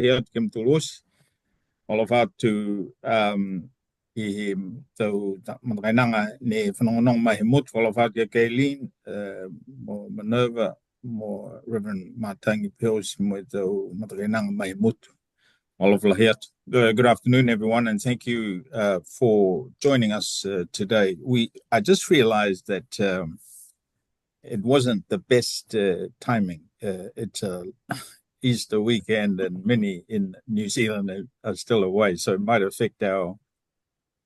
Kem tulus olofatu I tau manainanga ne whanongonong mai he mutu olofatu Gaylene mo Minerva mo Reverend Matangi Pills mo tau manainanga mai he mutu oloflahiat. Good afternoon, everyone, and thank you for joining us today. I just realized that it wasn't the best timing. It's Easter weekend, and many in New Zealand are still away, so it might affect our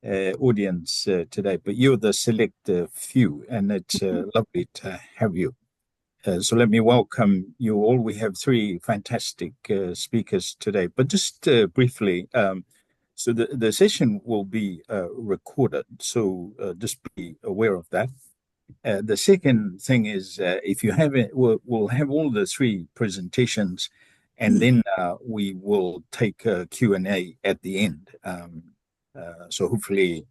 audience today. But you're the select few, and it's lovely to have you. So let me welcome you all. We have three fantastic speakers today. But just briefly, so the session will be recorded, so just be aware of that. The second thing is, if you have it, we'll have all the three presentations, and then we will take a Q&A at the end. So hopefully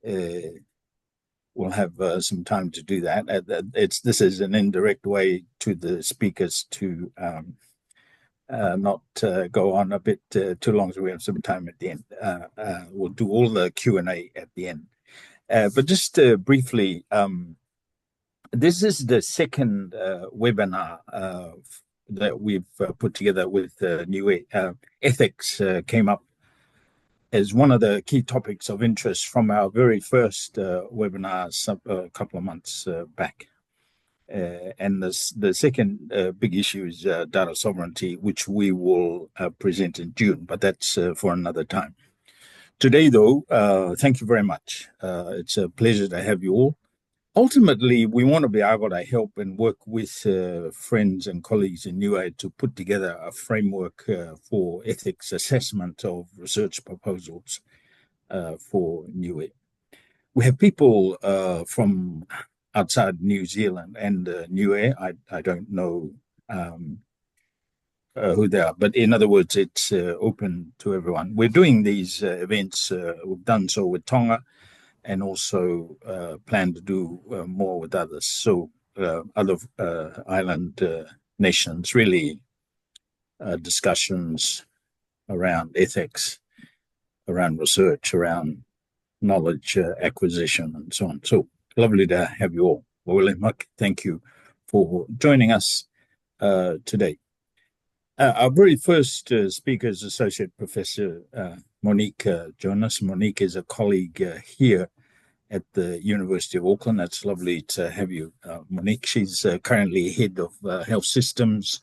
we'll have some time to do that. This is an indirect way to the speakers to not go on a bit too long, so we have some time at the end. We'll do all the Q&A at the end. But just briefly, this is the second webinar that we've put together with Niue. Ethics came up as one of the key topics of interest from our very first webinar a couple of months back. And the second big issue is data sovereignty, which we will present in June, but that's for another time. Today, though, thank you very much. It's a pleasure to have you all. Ultimately, we want to be able to help and work with friends and colleagues in Niue to put together a framework for ethics assessment of research proposals for Niue. We have people from outside New Zealand and Niue. I don't know who they are, but in other words, it's open to everyone. We're doing these events. We've done so with Tonga, and also plan to do more with others. So other island nations, really discussions around ethics, around research, around knowledge acquisition, and so on. So lovely to have you all. Well, thank you for joining us today. Our very first speaker is Associate Professor Monique Jonas. Monique is a colleague here at the University of Auckland. It's lovely to have you, Monique. She's currently head of health systems,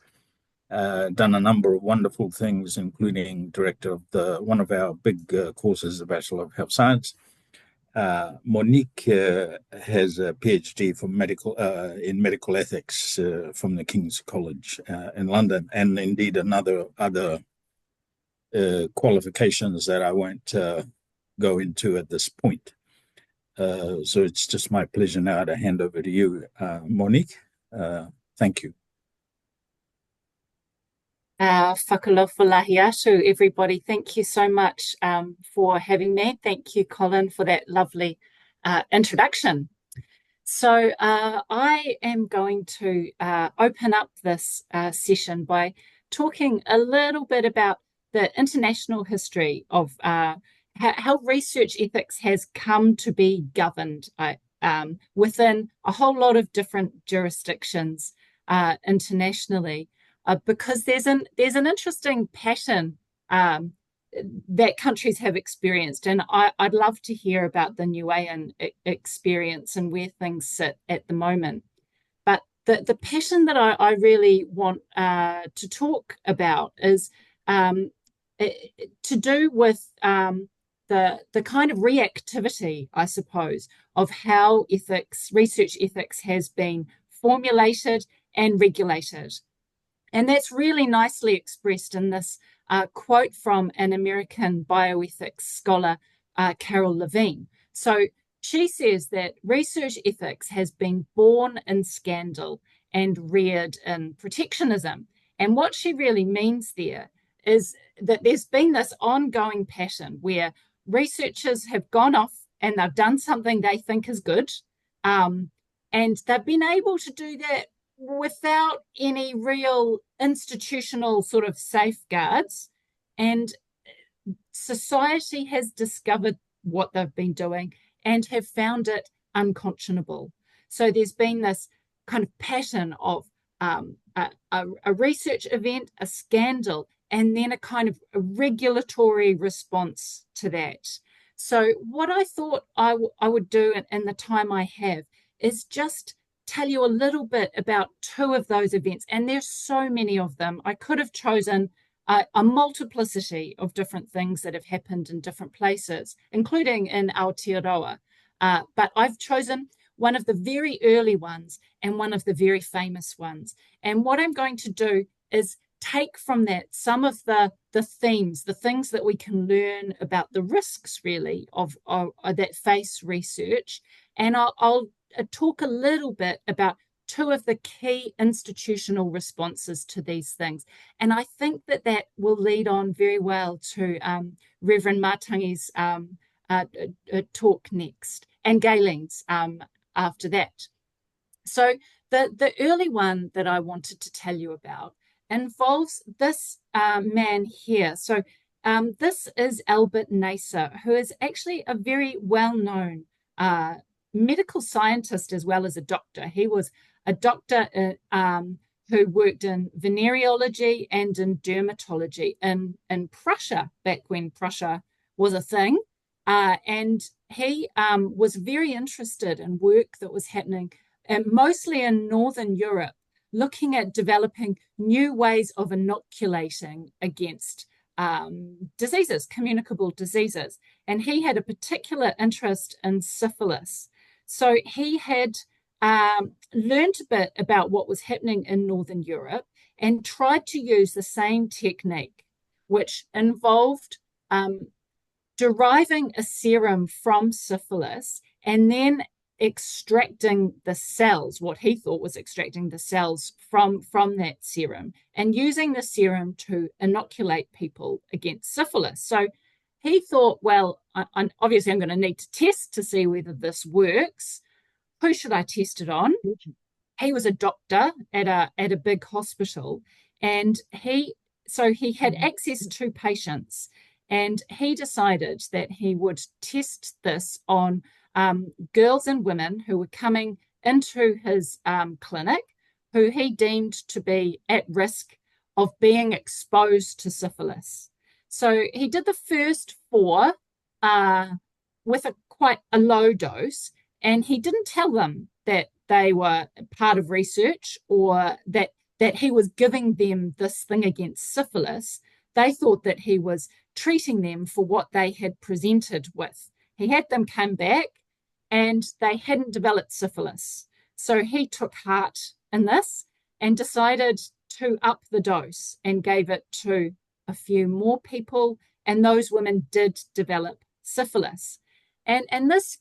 done a number of wonderful things, including director of one of our big courses, the Bachelor of Health Science. Monique has a PhD in medical ethics from the King's College in London, and indeed other qualifications that I won't go into at this point. So it's just my pleasure now to hand over to you, Monique. Thank you. Whakalofalahi atu, everybody. Thank you so much for having me. Thank you, Colin, for that lovely introduction. So I am going to open up this session by talking a little bit about the international history of how research ethics has come to be governed within a whole lot of different jurisdictions internationally. Because there's an interesting pattern that countries have experienced, and I'd love to hear about the Niuean experience and where things sit at the moment. But the pattern that I really want to talk about is to do with the kind of reactivity, I suppose, of how research ethics has been formulated and regulated. And that's really nicely expressed in this quote from an American bioethics scholar, Carol Levine. So she says that research ethics has been born in scandal and reared in protectionism. And what she really means there is that there's been this ongoing pattern where researchers have gone off and they've done something they think is good, and they've been able to do that without any real institutional sort of safeguards And society has discovered what they've been doing and have found it unconscionable. So there's been this kind of pattern of a research event, a scandal, and then a kind of a regulatory response to that. So what I thought I would do in the time I have is just tell you a little bit about two of those events. And there's so many of them. I could have chosen a multiplicity of different things that have happened in different places, including in Aotearoa. But I've chosen one of the very early ones and one of the very famous ones. And what I'm going to do is take from that some of the themes, the things that we can learn about the risks really of that face research. And I'll talk a little bit about two of the key institutional responses to these things. And I think that will lead on very well to Reverend Matangi's talk next, and Gaylene's after that. So the early one that I wanted to tell you about involves this man here. So this is Albert Neisser, who is actually a very well-known medical scientist as well as a doctor. He was a doctor who worked in venereology and in dermatology in Prussia, back when Prussia was a thing. And he was very interested in work that was happening mostly in Northern Europe, looking at developing new ways of inoculating against diseases, communicable diseases. And he had a particular interest in syphilis. So he had learned a bit about what was happening in Northern Europe and tried to use the same technique, which involved deriving a serum from syphilis and then extracting the cells, what he thought was extracting the cells from that serum, and using the serum to inoculate people against syphilis. So he thought, well, obviously I'm going to need to test to see whether this works. Who should I test it on? He was a doctor at a big hospital, and he had access to patients, and he decided that he would test this on girls and women who were coming into his clinic, who he deemed to be at risk of being exposed to syphilis. So he did the first 4 with quite a low dose, and he didn't tell them that they were part of research or that he was giving them this thing against syphilis. They thought that he was treating them for what they had presented with. He had them come back and they hadn't developed syphilis. So he took heart in this and decided to up the dose and gave it to a few more people, and those women did develop syphilis. And this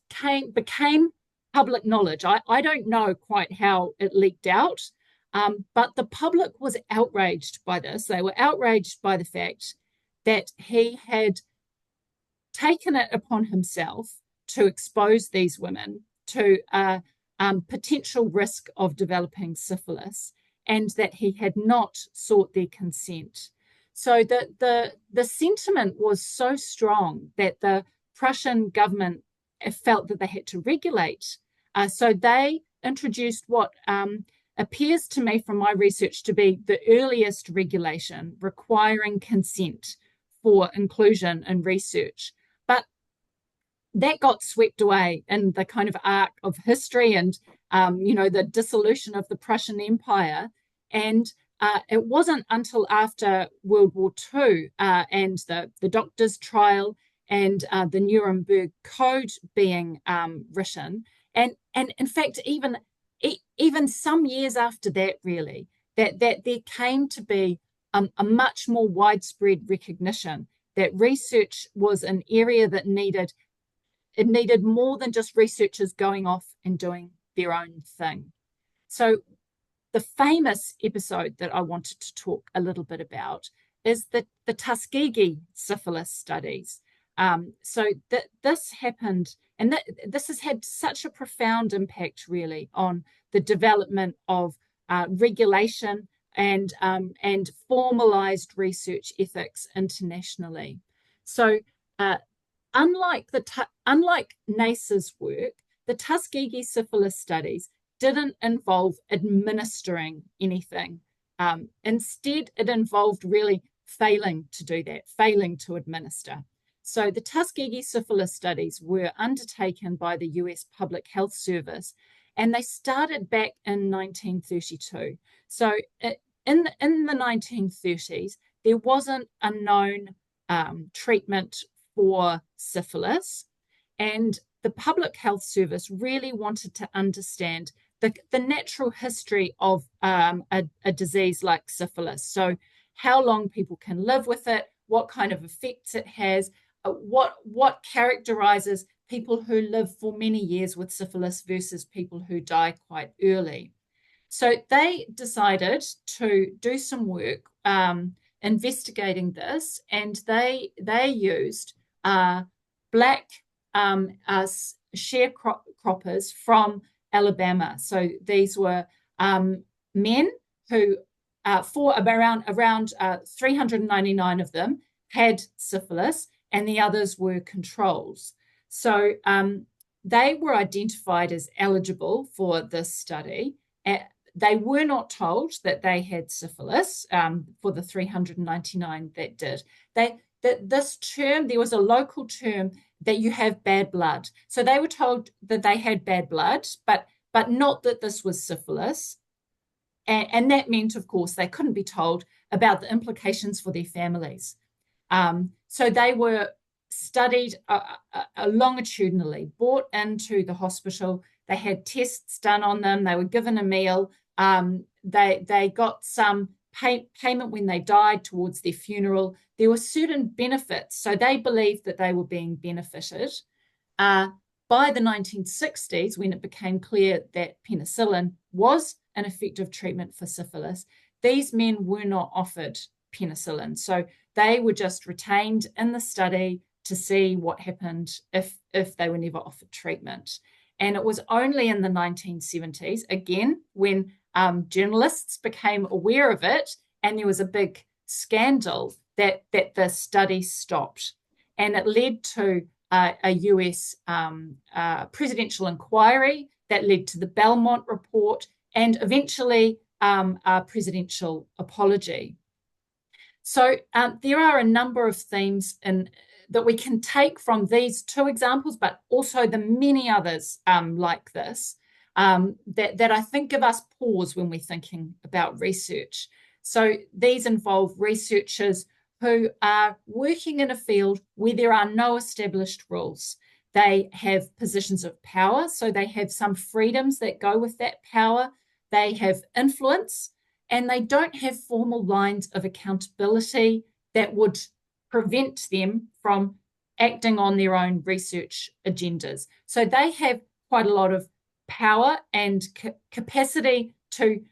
became public knowledge. I don't know quite how it leaked out, but the public was outraged by this. They were outraged by the fact that he had taken it upon himself to expose these women to potential risk of developing syphilis, and that he had not sought their consent. So the sentiment was so strong that the Prussian government felt that they had to regulate. So they introduced what appears to me from my research to be the earliest regulation requiring consent for inclusion in research. But that got swept away in the kind of arc of history and, the dissolution of the Prussian Empire. And it wasn't until after World War II and the doctor's trial and the Nuremberg Code being written. And in fact, even some years after that, really, that there came to be a much more widespread recognition that research was an area that needed more than just researchers going off and doing their own thing. So the famous episode that I wanted to talk a little bit about is the Tuskegee syphilis studies. So this happened, and this has had such a profound impact, really, on the development of regulation and formalized research ethics internationally. So unlike NACE's work, the Tuskegee syphilis studies didn't involve administering anything. Instead, it involved really failing to do that, failing to administer. So the Tuskegee syphilis studies were undertaken by the US Public Health Service, and they started back in 1932. So in the 1930s, there wasn't a known treatment for syphilis, and the Public Health Service really wanted to understand the natural history of a disease like syphilis. So how long people can live with it, what kind of effects it has, what characterizes people who live for many years with syphilis versus people who die quite early. So they decided to do some work investigating this, and they used black sharecroppers from Alabama. So these were men who, for around 399 of them had syphilis, and the others were controls. So they were identified as eligible for this study. They were not told that they had syphilis for the 399 that did. This term, there was a local term that you have bad blood. So they were told that they had bad blood, but not that this was syphilis. And that meant, of course, they couldn't be told about the implications for their families. So they were studied longitudinally, brought into the hospital. They had tests done on them. They were given a meal. They got some payment when they died towards their funeral. There were certain benefits. So they believed that they were being benefited. By the 1960s, when it became clear that penicillin was an effective treatment for syphilis, these men were not offered penicillin. So they were just retained in the study to see what happened if they were never offered treatment. And it was only in the 1970s, again, when journalists became aware of it, and there was a big scandal that the study stopped. And it led to a US presidential inquiry that led to the Belmont report, and eventually a presidential apology. So there are a number of themes that we can take from these two examples, but also the many others like this, that I think give us pause when we're thinking about research. So these involve researchers who are working in a field where there are no established rules. They have positions of power, so they have some freedoms that go with that power. They have influence, and they don't have formal lines of accountability that would prevent them from acting on their own research agendas. So they have quite a lot of power and capacity to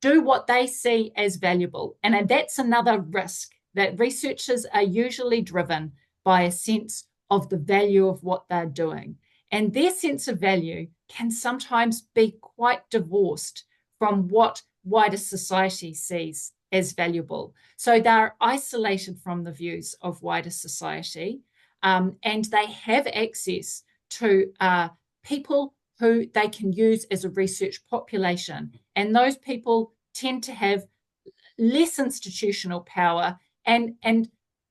do what they see as valuable. And that's another risk, that researchers are usually driven by a sense of the value of what they're doing. And their sense of value can sometimes be quite divorced from what wider society sees as valuable. So they're isolated from the views of wider society, and they have access to people who they can use as a research population. And those people tend to have less institutional power, and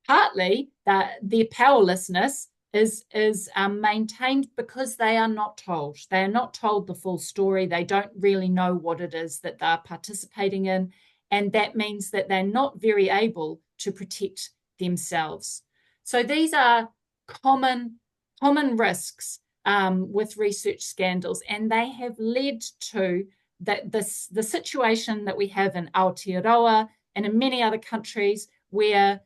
partly their powerlessness is maintained because they are not told. They are not told the full story. They don't really know what it is that they're participating in. And that means that they're not very able to protect themselves. So these are common risks with research scandals, and they have led to the situation that we have in Aotearoa and in many other countries where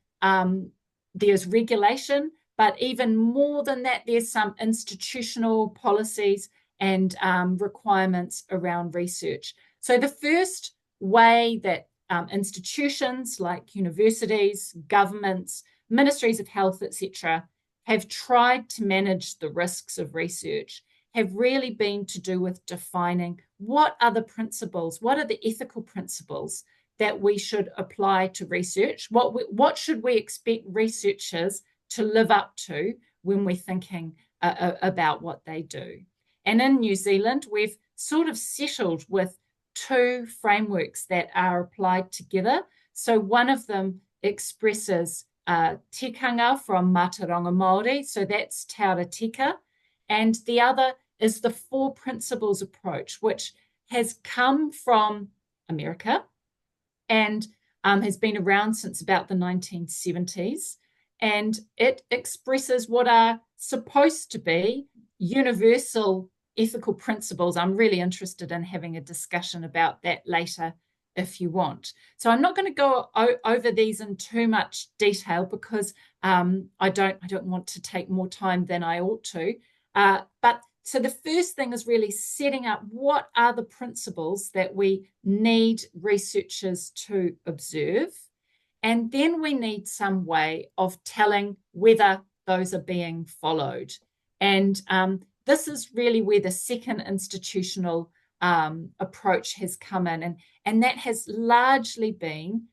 there's regulation, but even more than that, there's some institutional policies and requirements around research. So the first way that institutions like universities, governments, ministries of health, etc., have tried to manage the risks of research have really been to do with defining what are the principles, what are the ethical principles that we should apply to research, what should we expect researchers to live up to when we're thinking about what they do. And in New Zealand, we've sort of settled with two frameworks that are applied together. So one of them expresses tikanga from Mātauranga Māori, so that's Te Ara Tika, and the other is the Four Principles approach, which has come from America and has been around since about the 1970s. And it expresses what are supposed to be universal ethical principles. I'm really interested in having a discussion about that later if you want. So I'm not going to go over these in too much detail because I don't want to take more time than I ought to. But so the first thing is really setting up what are the principles that we need researchers to observe. And then we need some way of telling whether those are being followed. And this is really where the second institutional approach has come in. And that has largely been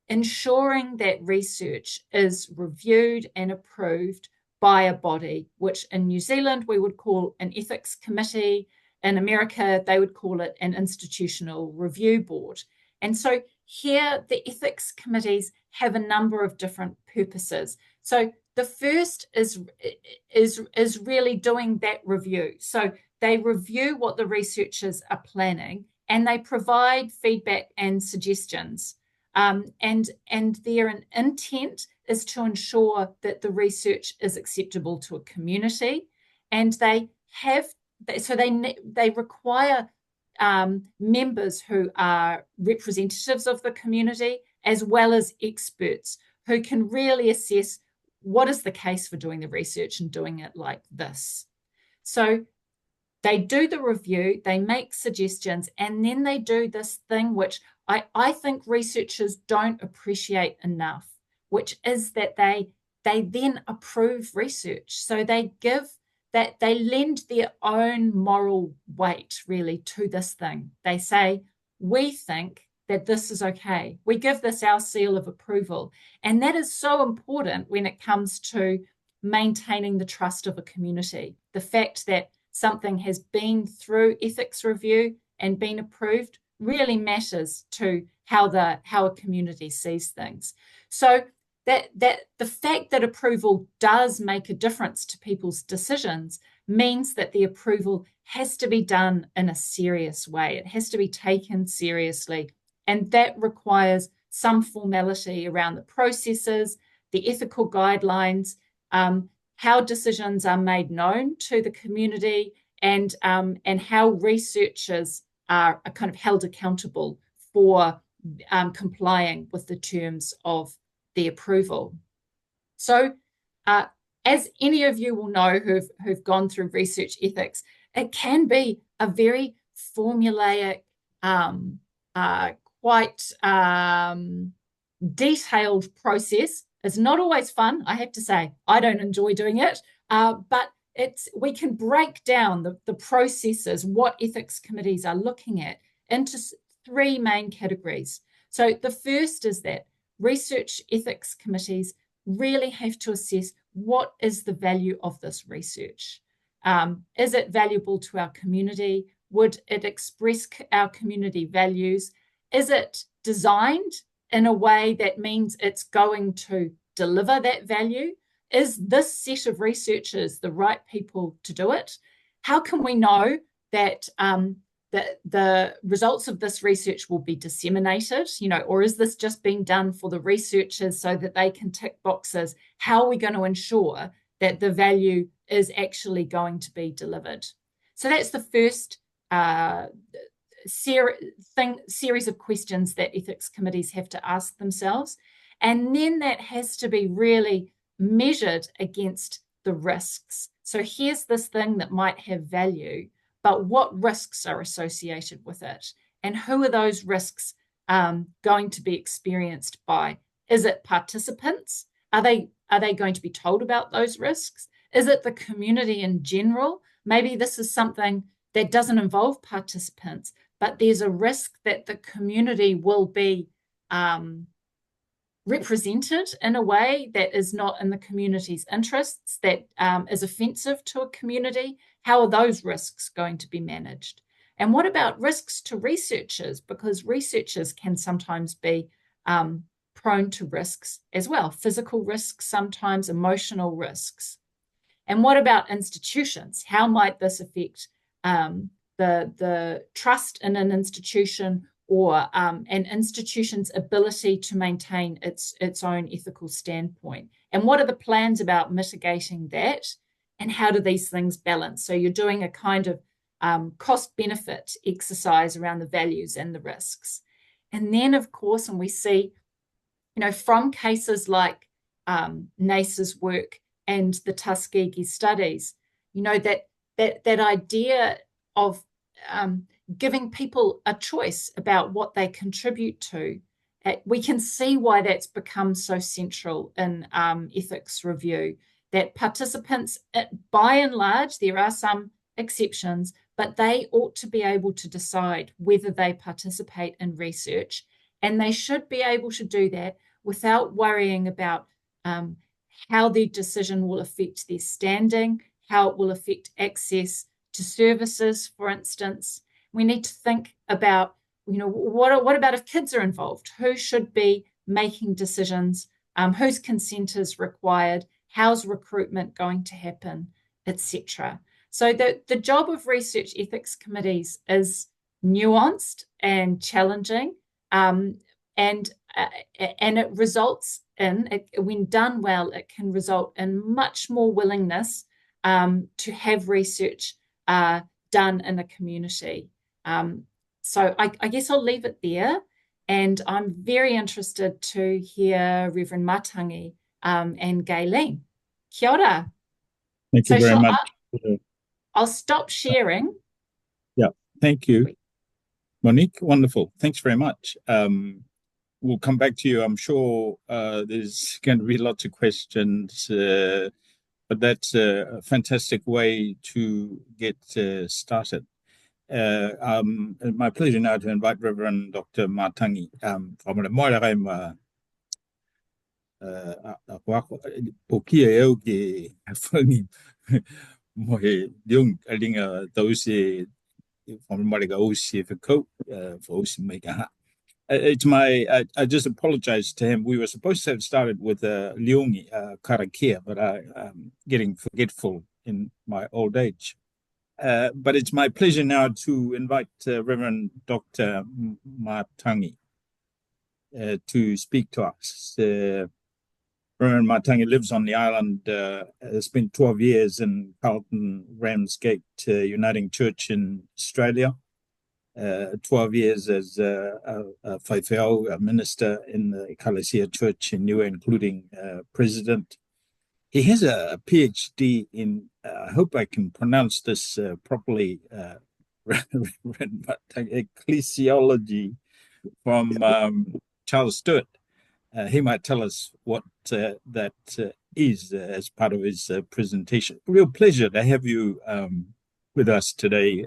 ensuring that research is reviewed and approved by a body, which in New Zealand we would call an ethics committee. In America, they would call it an institutional review board. And so here, the ethics committees have a number of different purposes. So the first is really doing that review. So they review what the researchers are planning and they provide feedback and suggestions. And their intent is to ensure that the research is acceptable to a community, and they require members who are representatives of the community as well as experts who can really assess what is the case for doing the research and doing it like this. So they do the review, they make suggestions, and then they do this thing which I think researchers don't appreciate enough, which is that they then approve research. So they lend their own moral weight really to this thing. They say, we think that this is okay. We give this our seal of approval. And that is so important when it comes to maintaining the trust of a community. The fact that something has been through ethics review and been approved really matters to how a community sees things. So that the fact that approval does make a difference to people's decisions means that the approval has to be done in a serious way. It has to be taken seriously. And that requires some formality around the processes, the ethical guidelines, how decisions are made known to the community, and how researchers are kind of held accountable for complying with the terms of the approval. So as any of you will know who've gone through research ethics, it can be a very formulaic, quite detailed process. It's not always fun, I have to say. I don't enjoy doing it, but we can break down the processes, what ethics committees are looking at, into three main categories. So the first is that research ethics committees really have to assess what is the value of this research. Is it valuable to our community? Would it express our community values? Is it designed in a way that means it's going to deliver that value? Is this set of researchers the right people to do it? How can we know that the results of this research will be disseminated, or is this just being done for the researchers so that they can tick boxes? How are we going to ensure that the value is actually going to be delivered? So that's the first series of questions that ethics committees have to ask themselves. And then that has to be really measured against the risks. So here's this thing that might have value, but what risks are associated with it? And who are those risks going to be experienced by? Is it participants? Are they going to be told about those risks? Is it the community in general? maybe this is something that doesn't involve participants, but there's a risk that the community will be represented in a way that is not in the community's interests, that is offensive to a community. How are those risks going to be managed? And what about risks to researchers? Because researchers can sometimes be prone to risks as well, physical risks, sometimes emotional risks. And what about institutions? How might this affect the trust in an institution, or an institution's ability to maintain its own ethical standpoint? And what are the plans about mitigating that? And how do these things balance? So you're doing a kind of cost-benefit exercise around the values and the risks. And then, of course, and we see, from cases like NACE's work and the Tuskegee studies, that idea of giving people a choice about what they contribute to, we can see why that's become so central in ethics review, that participants, by and large, there are some exceptions, but they ought to be able to decide whether they participate in research, and they should be able to do that without worrying about how their decision will affect their standing, how it will affect access to services, for instance. We need to think about, what about if kids are involved? Who should be making decisions? Whose consent is required? How's recruitment going to happen, etc.? So the job of research ethics committees is nuanced and challenging, and it results in, when done well, it can result in much more willingness to have research done in a community. So I guess I'll leave it there, and I'm very interested to hear Reverend Matangi and Gaylene. Kia ora. Thank you very much. I'll stop sharing. Yeah, thank you, Monique. Wonderful. Thanks very much. We'll come back to you. I'm sure there's going to be lots of questions, but that's a fantastic way to get started. My pleasure now to invite Reverend Dr Matangi from the Moiraima. Pokia eo ke funny mohe yung alinga those from Mariga Osi for coat for Osi Mega. It's I just apologize to him. We were supposed to have started with Leongi Karakia, but I'm getting forgetful in my old age. But it's my pleasure now to invite Reverend Dr Matangi to speak to us. Reverend Matangi lives on the island, spent 12 years in Carlton Ramsgate Uniting Church in Australia, 12 years as a whaiwhao, a minister in the Ecclesia Church in Niue, including president. He has a PhD in, I hope I can pronounce this properly, Reverend Matangi, ecclesiology from Charles Stewart. He might tell us what that is as part of his presentation. Real pleasure to have you with us today.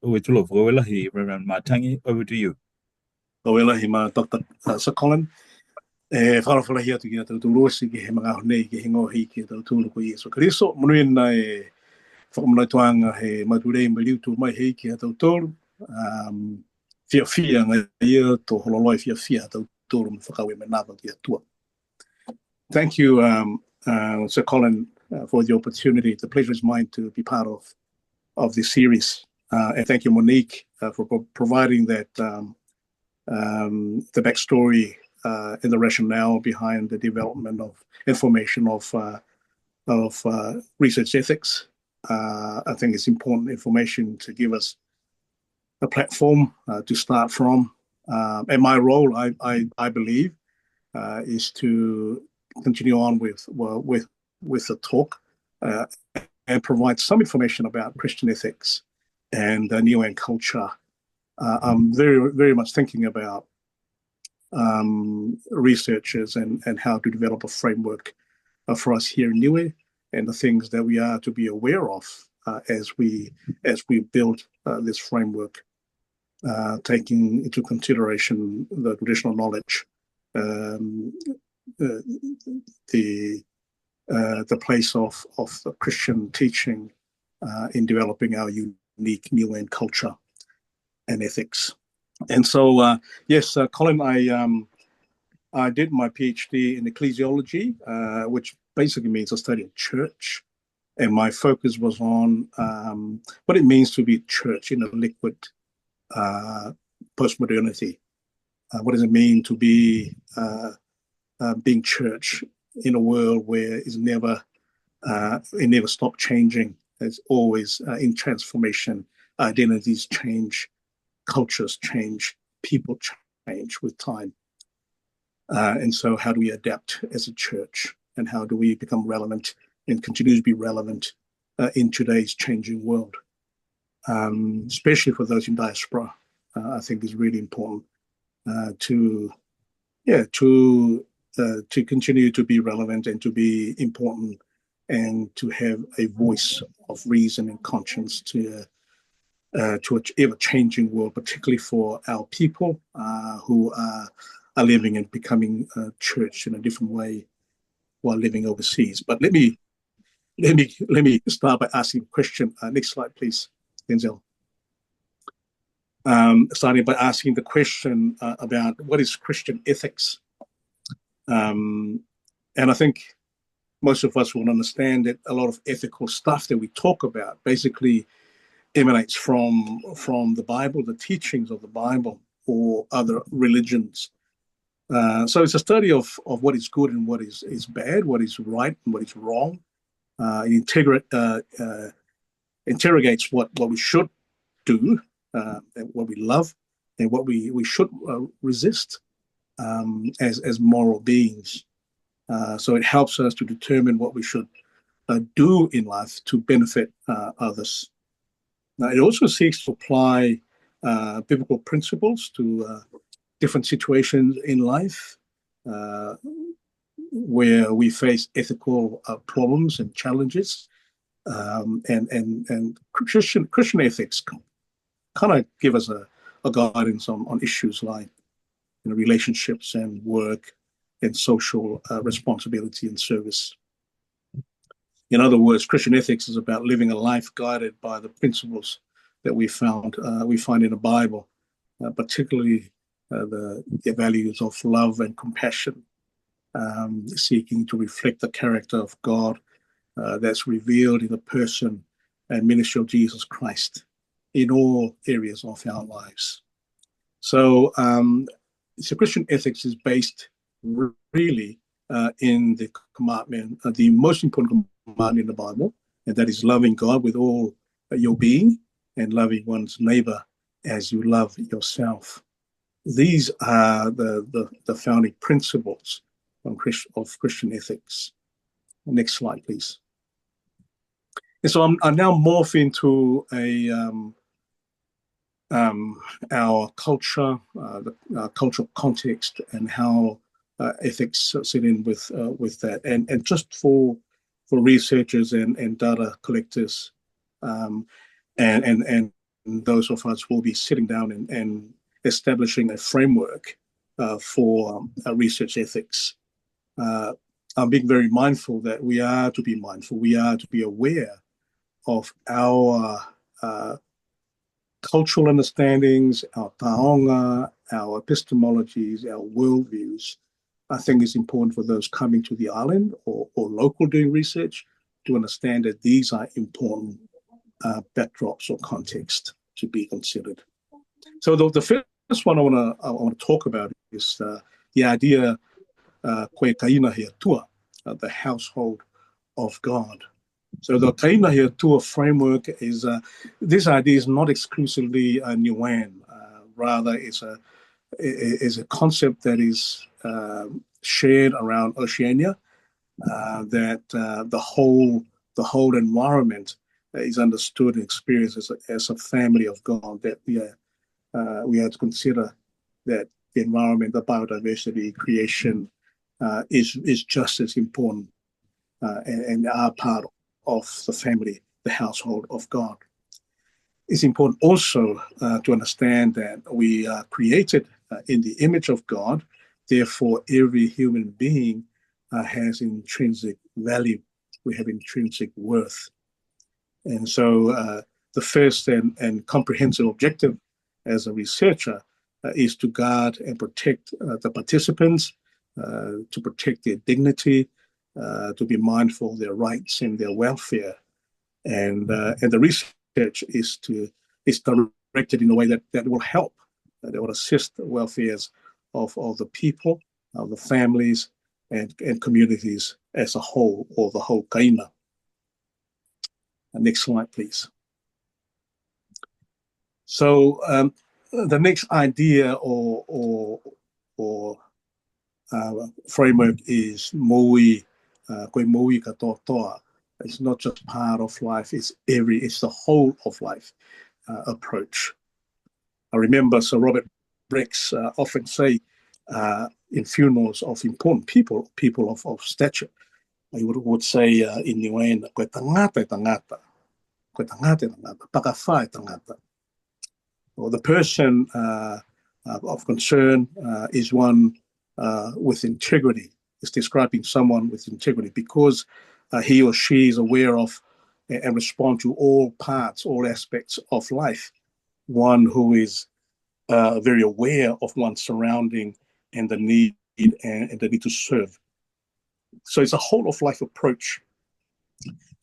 Reverend Matangi, over to you. Kawelahi ma Dr. Colin. Wharawhalahi atu ki a tautu rosi ki he mga honei ki he ngohi ki a tautu ko Iesu Kariso. Manuin na whakamanatuanga he maturei maliutu mai hei ki a tautu. Fia ngai ia to hololoi fia tautu. Thank you, Sir Colin, for the opportunity. The pleasure is mine to be part of this series. And thank you, Monique, for providing that the backstory and the rationale behind the development of information of research ethics. I think it's important information to give us a platform to start from. And my role, I believe, is to continue on with the talk and provide some information about Christian ethics and Niue culture. I'm very, very much thinking about researchers and how to develop a framework for us here in Niue, and the things that we are to be aware of as we build this framework, taking into consideration the traditional knowledge, the place of the Christian teaching in developing our unique Niue culture and ethics. And so, yes, Colin, I did my PhD in ecclesiology, which basically means a study of church. And my focus was on what it means to be church in a liquid postmodernity. What does it mean to be being church in a world where it never stopped changing? It's always in transformation. Identities change, cultures change, people change with time. And so how do we adapt as a church, and how do we become relevant and continue to be relevant in today's changing world? Especially for those in diaspora, I think is really important to continue to be relevant and to be important, and to have a voice of reason and conscience to an ever-changing world, particularly for our people who are living and becoming church in a different way while living overseas. But let me start by asking a question. Next slide, please, Denzel. Starting by asking the question about what is Christian ethics. And I think most of us will understand that a lot of ethical stuff that we talk about basically emanates from the Bible, the teachings of the Bible, or other religions. So it's a study of what is good and what is bad, what is right and what is wrong. It interrogates what we should do, and what we love, and what we should resist as moral beings. So it helps us to determine what we should do in life to benefit others. Now, it also seeks to apply biblical principles to different situations in life where we face ethical problems and challenges, and Christian ethics kind of give us a guidance on issues like relationships and work and social responsibility and service. In other words, Christian ethics is about living a life guided by the principles that we find in the Bible, particularly the values of love and compassion, seeking to reflect the character of God that's revealed in the person and ministry of Jesus Christ in all areas of our lives. So Christian ethics is based really in the commandment, the most important commandment in the Bible, and that is loving God with all your being and loving one's neighbor as you love yourself. These are the founding principles of Christian ethics. Next slide, please. And so I'm now morph into our culture, the cultural context, and how ethics sit in with that. And just for researchers and data collectors, and those of us who will be sitting down and establishing a framework for research ethics. I'm being very mindful that we are to be mindful. We are to be aware of our cultural understandings, our taonga, our epistemologies, our worldviews. I think it's important for those coming to the island or local doing research to understand that these are important backdrops or context to be considered. So the first one I want to talk about is the idea koe kaina hea tua, the household of God. So the kaina hea tua framework is this idea is not exclusively Niuean, rather is a concept that is shared around Oceania, that the whole environment is understood and experienced as a family of God, that we have to consider that the environment, the biodiversity, creation is just as important and are part of the family the household of God. It's important also to understand that we are created in the image of God. Therefore, every human being has intrinsic value. We have intrinsic worth. And so the first and comprehensive objective as a researcher is to guard and protect the participants, to protect their dignity, to be mindful of their rights and their welfare. And the research is directed in a way that will help, that will assist the welfares of the people, of the families, and communities as a whole, or the whole kaina. Next slide, please. So the next idea or framework is moui, koe moui katoa toa. It's not just part of life; it's the whole of life approach. I remember Sir Robert Rex often say in funerals of important people of stature, he would say in Niue, koe tangata tangata, koe tangata tangata, pakawhai tangata. Well, the person of concern is one with integrity. It's describing someone with integrity because he or she is aware of and respond to all parts, all aspects of life. One who is very aware of one's surrounding and the need and the need to serve. So it's a whole of life approach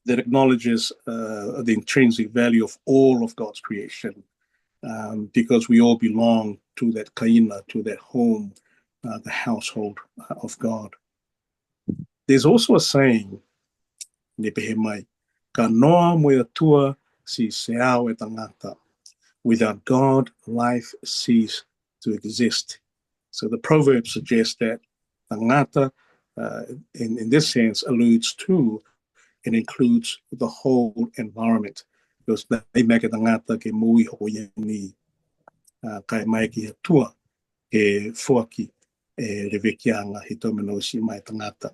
that acknowledges the intrinsic value of all of God's creation, because we all belong to that kaina, to that home, the household of God. There's also a saying, nepehe mai, ka noa moe atua si seao e tangata. Without God, life ceases to exist. So the proverb suggests that tangata, in this sense, alludes to and includes the whole environment. Because they make it tangata ke mui hoyeni, kai mai ki atua ke fuaki e revekianga hitomenosi mai tangata.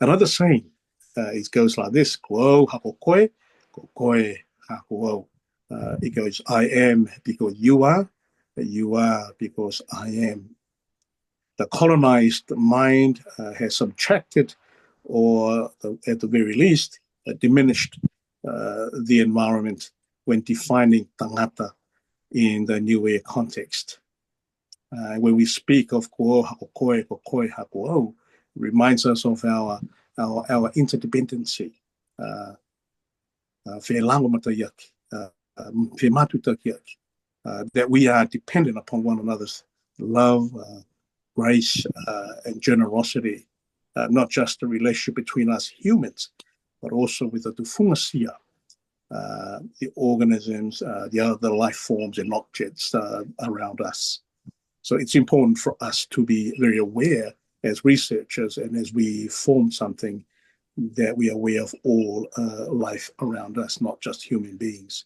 Another saying, it goes like this: Kuo hako koe, ko koe hako. It goes, I am because you are because I am. The colonized mind has subtracted, or at the very least, diminished the environment when defining tangata in the Niue context. When we speak of kuo hako koe, ko koe hako, reminds us of our interdependency. That we are dependent upon one another's love, grace, and generosity, not just the relationship between us humans, but also with the tufungasia, the organisms, the other life forms and objects around us. So it's important for us to be very aware as researchers and as we form something that we are aware of all life around us, not just human beings.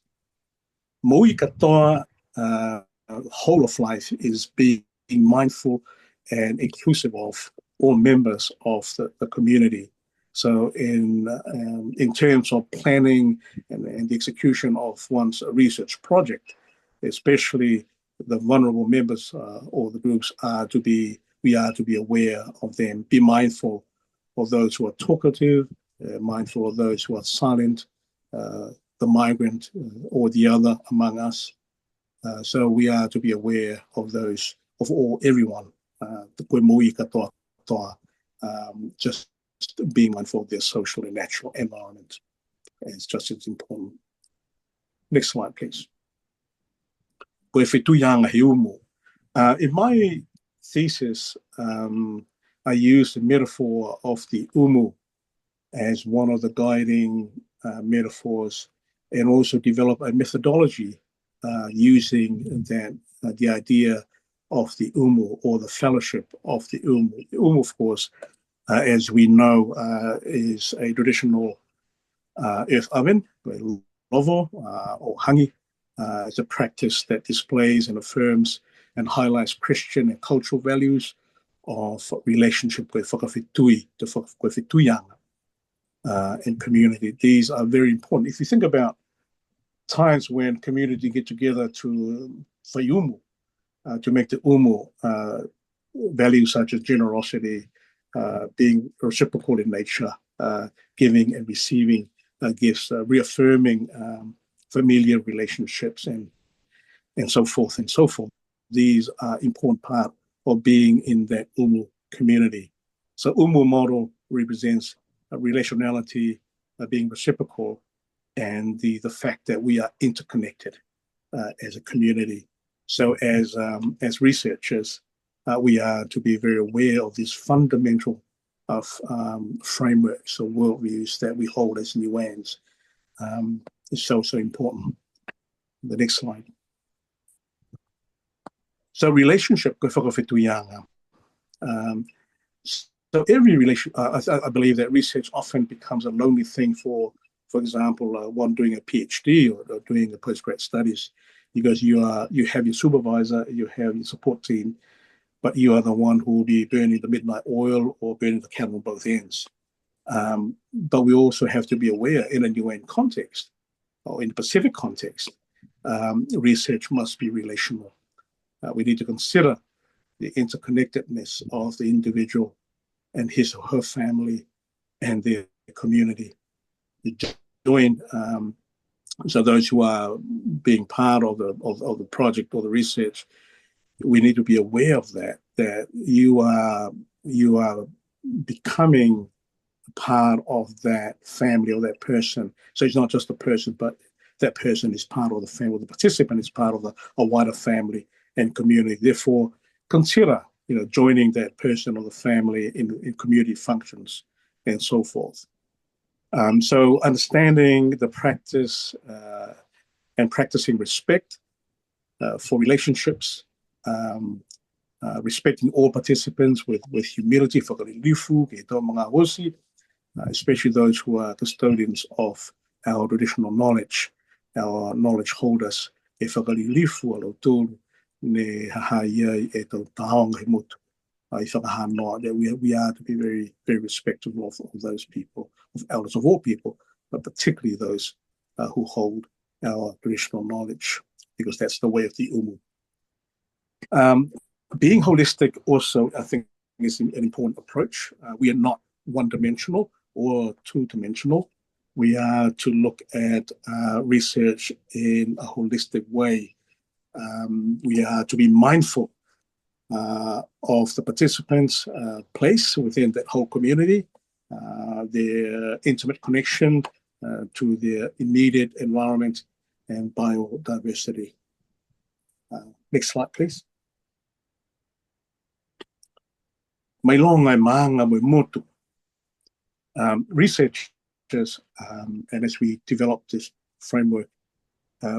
Mo'i katoa, whole of life, is being mindful and inclusive of all members of the community. So in terms of planning and the execution of one's research project, especially the vulnerable members or the groups we are to be aware of them, be mindful of those who are talkative, mindful of those who are silent, the migrant or the other among us. So we are to be aware of those, of everyone. Just being mindful of their social and natural environment is just as important. Next slide, please. In my thesis, I used the metaphor of the umu as one of the guiding metaphors, and also develop a methodology using the idea of the umu, or the fellowship of the umu. The umu, of course, as we know, is a traditional earth oven, lovo or hangi. It's a practice that displays and affirms and highlights Christian and cultural values of relationship with whakawhitui, to whakawhituianga. and community. These are very important. If you think about times when community get together for umu, to make the umu values such as generosity, being reciprocal in nature, giving and receiving gifts, reaffirming familiar relationships, and so forth and so forth. These are important part of being in that umu community. So umu model represents a relationality, being reciprocal, and the fact that we are interconnected as a community. So as researchers, we are to be very aware of these fundamental frameworks or worldviews that we hold as Niueans. It's so important. The next slide. So relationship, so every relationship, I believe that research often becomes a lonely thing for example, one doing a PhD or doing a postgrad studies, because you have your supervisor, you have your support team, but you are the one who will be burning the midnight oil or burning the candle on both ends. But we also have to be aware in a Niuean context or in the Pacific context, research must be relational. We need to consider the interconnectedness of the individual and his or her family and their community. So those who are being part of the project or the research, we need to be aware of that you are becoming part of that family or that person. So it's not just a person, but that person is part of the family. The participant is part of a wider family and community. Therefore, consider joining that person or the family in community functions and so forth. So understanding the practice and practicing respect for relationships, respecting all participants with humility, especially those who are custodians of our traditional knowledge, our knowledge holders. That we are to be very, very respectful of those people, of elders of all people, but particularly those who hold our traditional knowledge, because that's the way of the umu. Being holistic also, I think, is an important approach. We are not one-dimensional or two-dimensional. We are to look at research in a holistic way. We are to be mindful of the participants' place within that whole community, their intimate connection to their immediate environment and biodiversity. Next slide, please. Researchers, and as we develop this framework,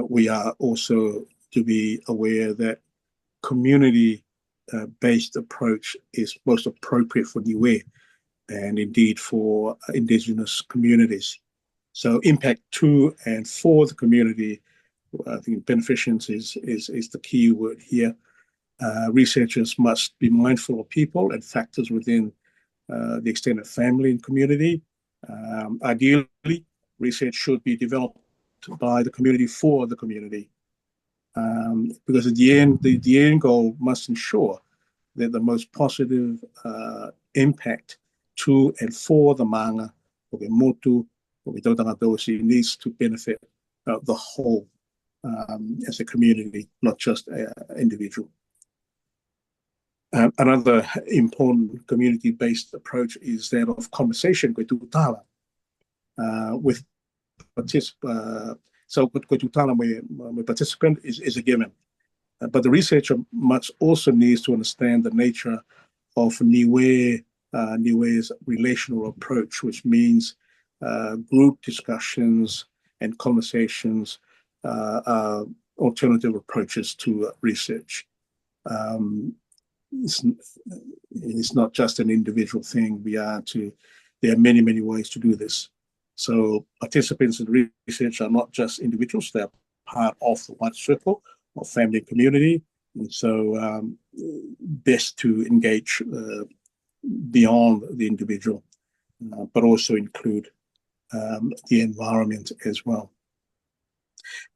we are also to be aware that community-based approach is most appropriate for Niue and indeed for indigenous communities. So impact to and for the community, I think beneficence is the key word here. Researchers must be mindful of people and factors within the extended family and community. Ideally, research should be developed by the community for the community. Because at the end, the end goal must ensure that the most positive impact to and for the manga, or the motu, or the tautanga needs to benefit the whole as a community, not just an individual. Another important community-based approach is that of conversation with participants. So participant is a given. But the researcher must also needs to understand the nature of Niue's relational approach, which means group discussions and conversations are alternative approaches to research. It's not just an individual thing. There are many, many ways to do this. So participants in research are not just individuals, they're part of the wide circle of family and community. And so best to engage beyond the individual, but also include the environment as well.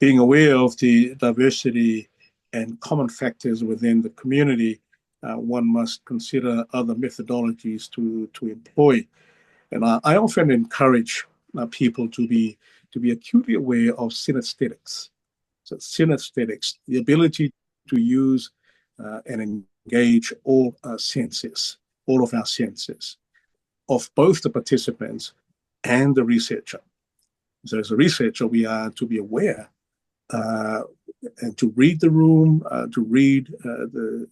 Being aware of the diversity and common factors within the community, one must consider other methodologies to employ. And I often encourage people to be acutely aware of synesthetics. So synesthetics, the ability to use and engage all senses, all of our senses, of both the participants and the researcher. So as a researcher, we are to be aware and to read the room, to read the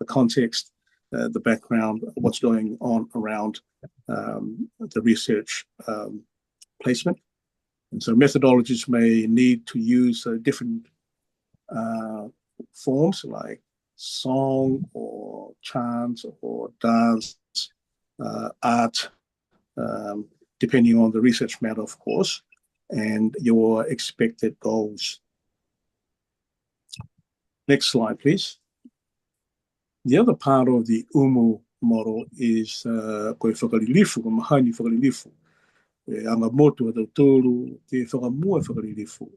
context, the background, what's going on around the research placement. And so methodologies may need to use different forms like song or chant or dance, art, depending on the research matter, of course, and your expected goals. Next slide, please. The other part of the UMU model is koe whakalilifu, ko mahani whakalilifu. Anga motu atau tōru te whakamua whakalilifu.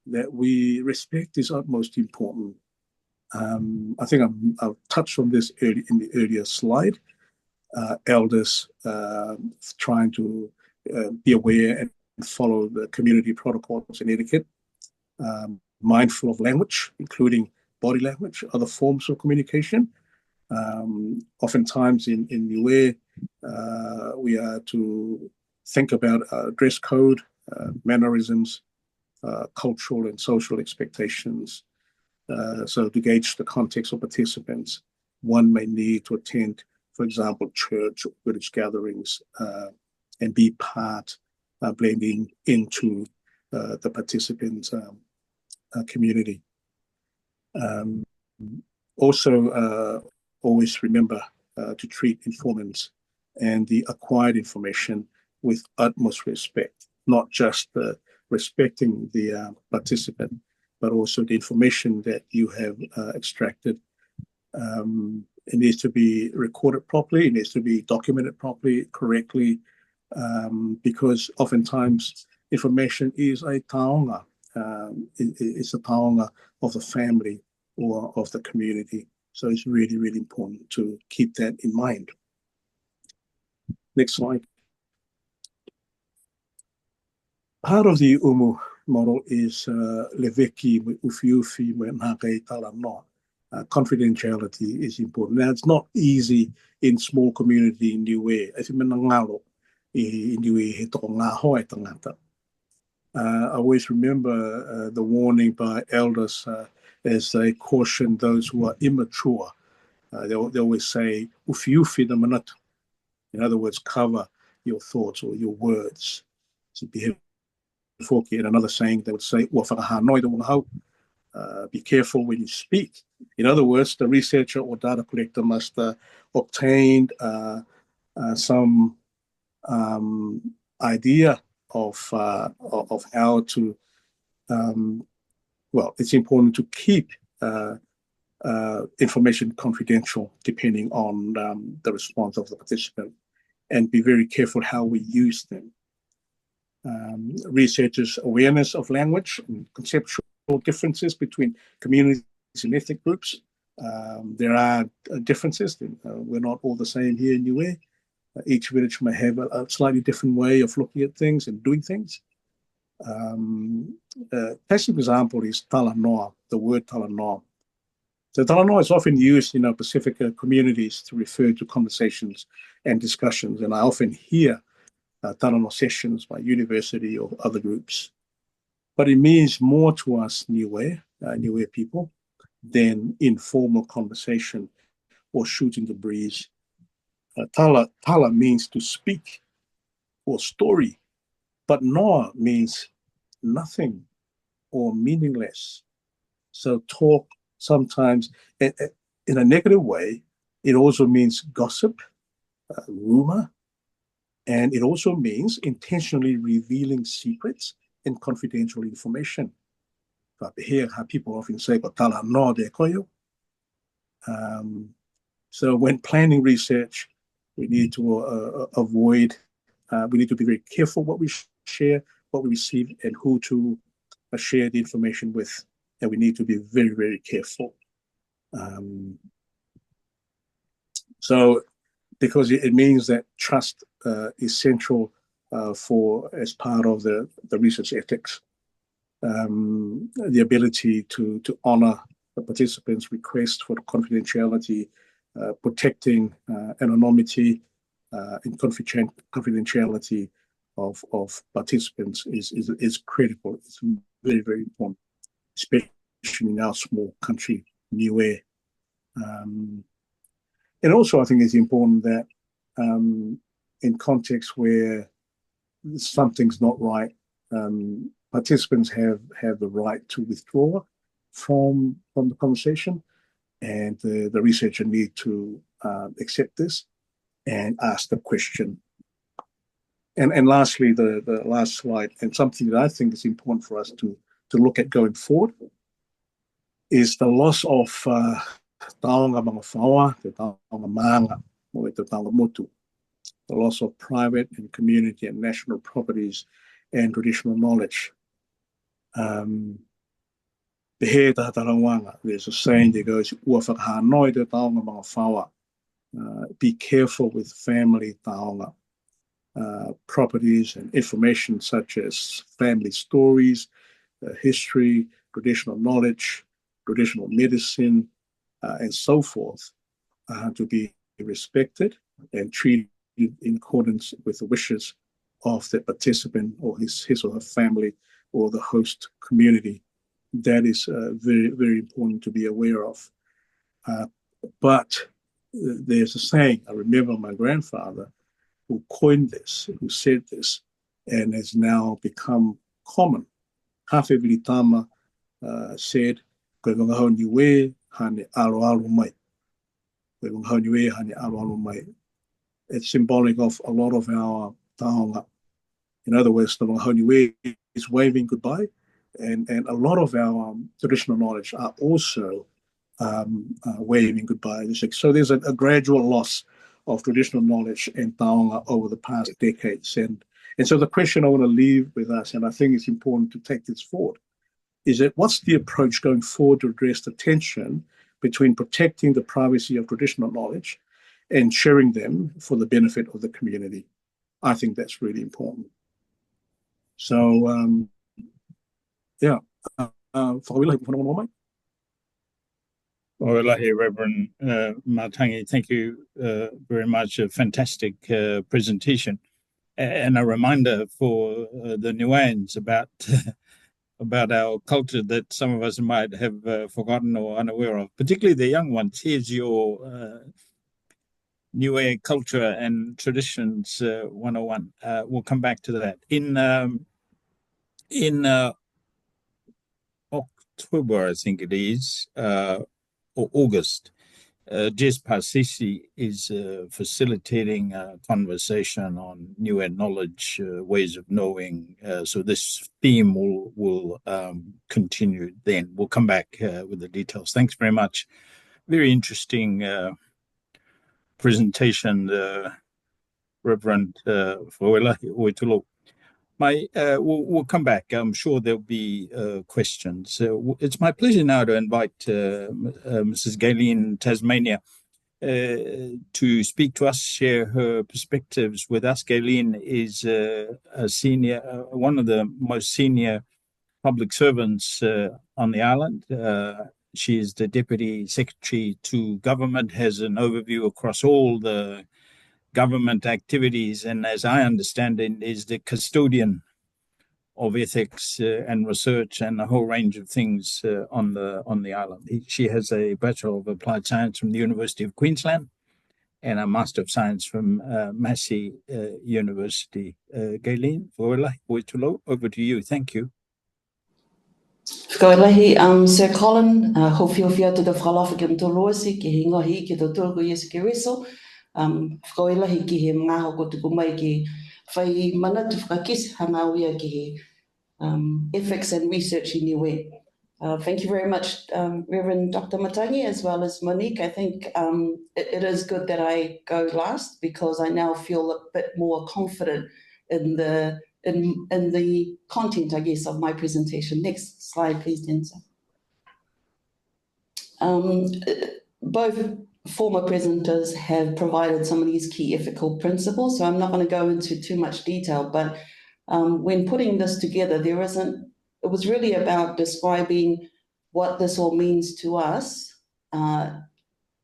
That we respect is utmost important. I think I've touched on this in the earlier slide. Elders trying to be aware and follow the community protocols and etiquette, mindful of language, including body language, other forms of communication. Oftentimes in Niue, we are to think about dress code, mannerisms, cultural and social expectations. So to gauge the context of participants, one may need to attend, for example, church or village gatherings and be part, blending into the participants' community. Also, always remember to treat informants and the acquired information with utmost respect, not just respecting the participant, but also the information that you have extracted. It needs to be recorded properly, it needs to be documented properly, correctly, because oftentimes information is a taonga. It's a taonga of the family or of the community. So it's really, really important to keep that in mind. Next slide. Part of the UMU model is leveki ufiufi menhake talano. Confidentiality is important. Now, it's not easy in small community in Niue. I always remember the warning by elders as they caution those who are immature. They always say, ufiufi the manat. In other words, cover your thoughts or your words. So be another saying, they would say, be careful when you speak. In other words, the researcher or data collector must obtain some idea of how to, well, it's important to keep information confidential depending on the response of the participant, and be very careful how we use them. Researchers' awareness of language and conceptual differences between communities and ethnic groups. There are differences. We're not all the same here in Niue. Each village may have a slightly different way of looking at things and doing things. Classic example is talanoa, the word talanoa. So talanoa is often used in our Pacific communities to refer to conversations and discussions, and I often hear talanoa sessions by university or other groups. But it means more to us Niue people than informal conversation or shooting the breeze. Tala means to speak or story, but noa means nothing or meaningless. So talk sometimes in a negative way. It also means gossip, rumor, and it also means intentionally revealing secrets and confidential information. But here, people often say, so when planning research, we need to avoid, we need to be very careful what we share what we receive and who to share the information with. And we need to be very, very careful. So, because it means that trust is central as part of the research ethics. The ability to honor the participants' request for confidentiality, protecting anonymity and confidentiality of participants is critical. It's very, very important, especially in our small country, Niue. And also, I think it's important that in contexts where something's not right, participants have the right to withdraw from the conversation, and the researcher need to accept this and ask the question. And lastly, the last slide, and something that I think is important for us to look at going forward, is the loss of taonga mga whaua, te taonga maanga, mo te taonga motu, the loss of private and community and national properties and traditional knowledge. There's a saying that goes, be careful with family taonga. Properties and information such as family stories, history, traditional knowledge, traditional medicine, and so forth, to be respected and treated in accordance with the wishes of the participant or his or her family or the host community. That is very, very important to be aware of. But there's a saying, I remember my grandfather who coined this, who said this, and has now become common. Hawhi Viritama said, koe wangahau Niue hane aro mai. Koe wangahau Niue hane aro mai. It's symbolic of a lot of our taonga. In other words, the wangahau Niue is waving goodbye, and a lot of our traditional knowledge are also waving goodbye. So there's a gradual loss of traditional knowledge and taonga over the past decades. And so the question I want to leave with us, and I think it's important to take this forward, is that what's the approach going forward to address the tension between protecting the privacy of traditional knowledge and sharing them for the benefit of the community? I think that's really important. So, yeah. Reverend Matangi, thank you very much. A fantastic presentation, and a reminder for the Niueans about our culture that some of us might have forgotten or unaware of, particularly the young ones. Here's your Niue culture and traditions 101. We'll come back to that in October, I think it is, or August. Jess Pasisi is facilitating a conversation on Niue knowledge, ways of knowing. So this theme will continue then. We'll come back with the details. Thanks very much. Very interesting presentation, Reverend Fawela Oitulo. We'll come back. I'm sure there'll be questions. It's my pleasure now to invite Mrs. Gaylene Tasmania to speak to us, share her perspectives with us. Gaylene is a senior, one of the most senior public servants on the island. She is the Deputy Secretary to Government, has an overview across all the government activities, and as I understand it, is the custodian of ethics and research and a whole range of things on the island. She has a Bachelor of Applied Science from the University of Queensland and a Master of Science from Massey University. Gaylene, over to you. Thank you. Whakawelahi, Sir Colin, howhiowhia te whakalafa ki mtoloasi ki he ngahi ki te tōku Yesu ki Riso. Whakawelahi ki he mga hoko tuku mai ki whai manatu whakakis hangawia ki he ethics and research in Niue. Thank you very much, Reverend Dr Matangi, as well as Monique. I think it is good that I go last because I now feel a bit more confident in the in the content, I guess, of my presentation. Next slide, please, Denza. Both former presenters have provided some of these key ethical principles, so I'm not going to go into too much detail, but when putting this together, it was really about describing what this all means to us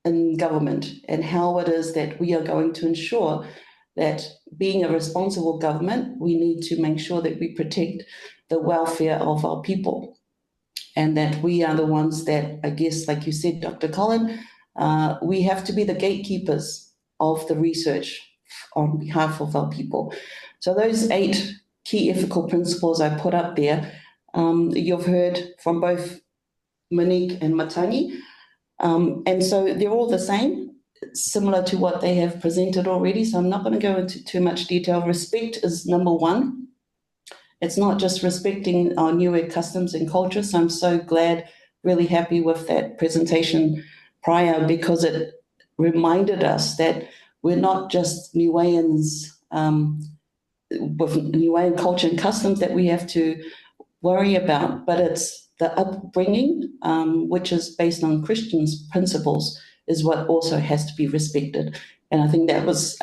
in government and how it is that we are going to ensure that being a responsible government, we need to make sure that we protect the welfare of our people, and that we are the ones that, I guess, like you said, Dr. Colin, we have to be the gatekeepers of the research on behalf of our people. So those 8 key ethical principles I put up there, you've heard from both Monique and Matangi, and so they're all the same, similar to what they have presented already, so I'm not going to go into too much detail. Respect is number 1. It's not just respecting our Niue customs and culture, so I'm so glad, really happy with that presentation prior, because it reminded us that we're not just Niueans with Niuean culture and customs that we have to worry about, but it's the upbringing, which is based on Christian principles, is what also has to be respected. And I think that was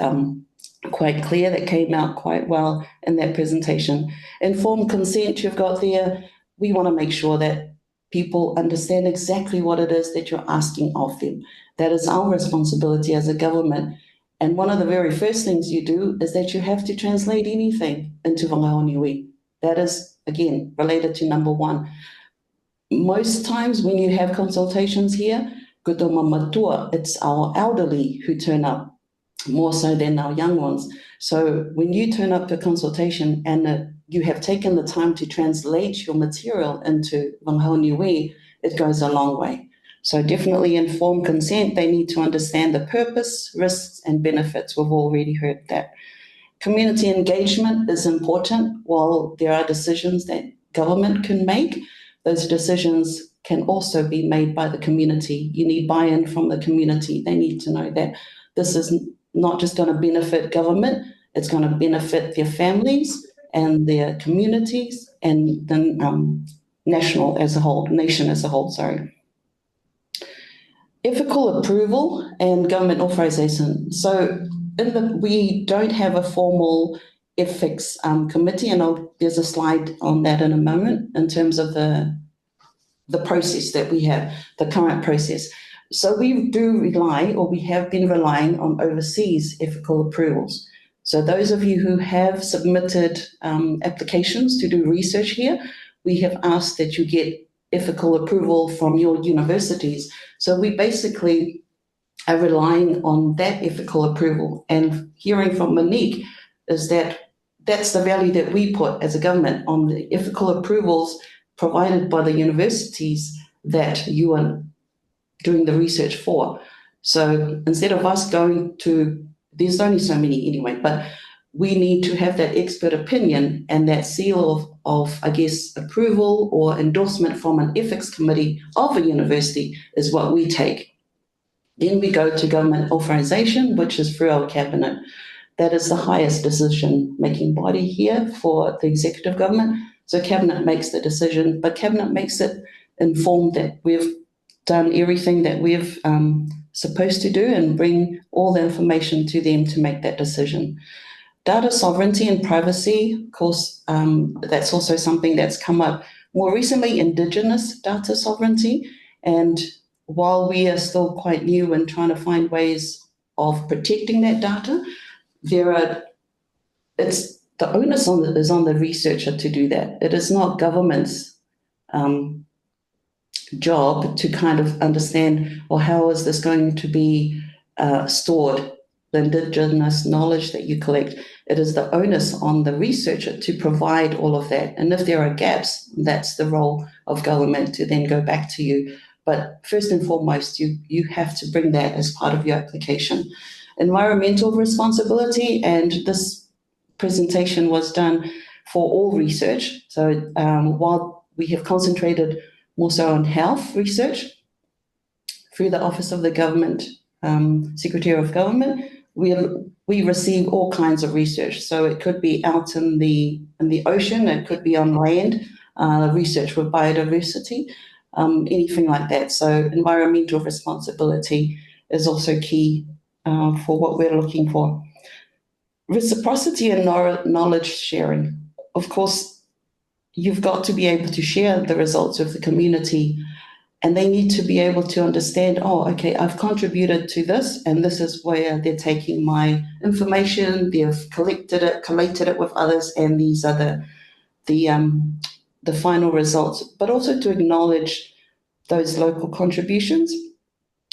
quite clear, that came out quite well in that presentation. Informed consent you've got there, we want to make sure that people understand exactly what it is that you're asking of them. That is our responsibility as a government. And one of the very first things you do is that you have to translate anything into Wangao Niue. That is, again, related to number 1. Most times when you have consultations here, kutoma matua, it's our elderly who turn up, more so than our young ones. So when you turn up to consultation and you have taken the time to translate your material into Wangao Niue, it goes a long way. So definitely informed consent, they need to understand the purpose, risks, and benefits. We've already heard that. Community engagement is important. While there are decisions that government can make, those decisions can also be made by the community. You need buy-in from the community. They need to know that this is not just going to benefit government, it's going to benefit their families and their communities and the nation as a whole, sorry. Ethical approval and government authorization. So we don't have a formal ethics committee, and there's a slide on that in a moment in terms of the process that we have, the current process. So we do rely, or we have been relying on overseas ethical approvals. So those of you who have submitted applications to do research here, we have asked that you get ethical approval from your universities. So we basically are relying on that ethical approval. And hearing from Monique is that that's the value that we put as a government on the ethical approvals provided by the universities that you are doing the research for. So instead of us going to, there's only so many anyway, but we need to have that expert opinion and that seal of I guess, approval or endorsement from an ethics committee of a university is what we take. Then we go to government authorization, which is through our cabinet. That is the highest decision-making body here for the executive government. So cabinet makes the decision, but cabinet makes it informed that we've done everything that we've supposed to do and bring all the information to them to make that decision. Data sovereignty and privacy, of course, that's also something that's come up more recently, Indigenous data sovereignty. And while we are still quite new in trying to find ways of protecting that data, it's the onus is on the researcher to do that. It is not government's job to kind of understand, well, how is this going to be stored, the Indigenous knowledge that you collect. It is the onus on the researcher to provide all of that. And if there are gaps, that's the role of government to then go back to you. But first and foremost, you have to bring that as part of your application. Environmental responsibility, and this presentation was done for all research. So while we have concentrated more so on health research through the Office of the Government Secretary of Government, we are we receive all kinds of research. So it could be out in the ocean, it could be on land, research with biodiversity, anything like that. So environmental responsibility is also key for what we're looking for. Reciprocity and knowledge sharing. Of course, you've got to be able to share the results with the community, and they need to be able to understand, oh, okay, I've contributed to this, and this is where they're taking my information, they've collated it with others, and these are the final results. But also to acknowledge those local contributions,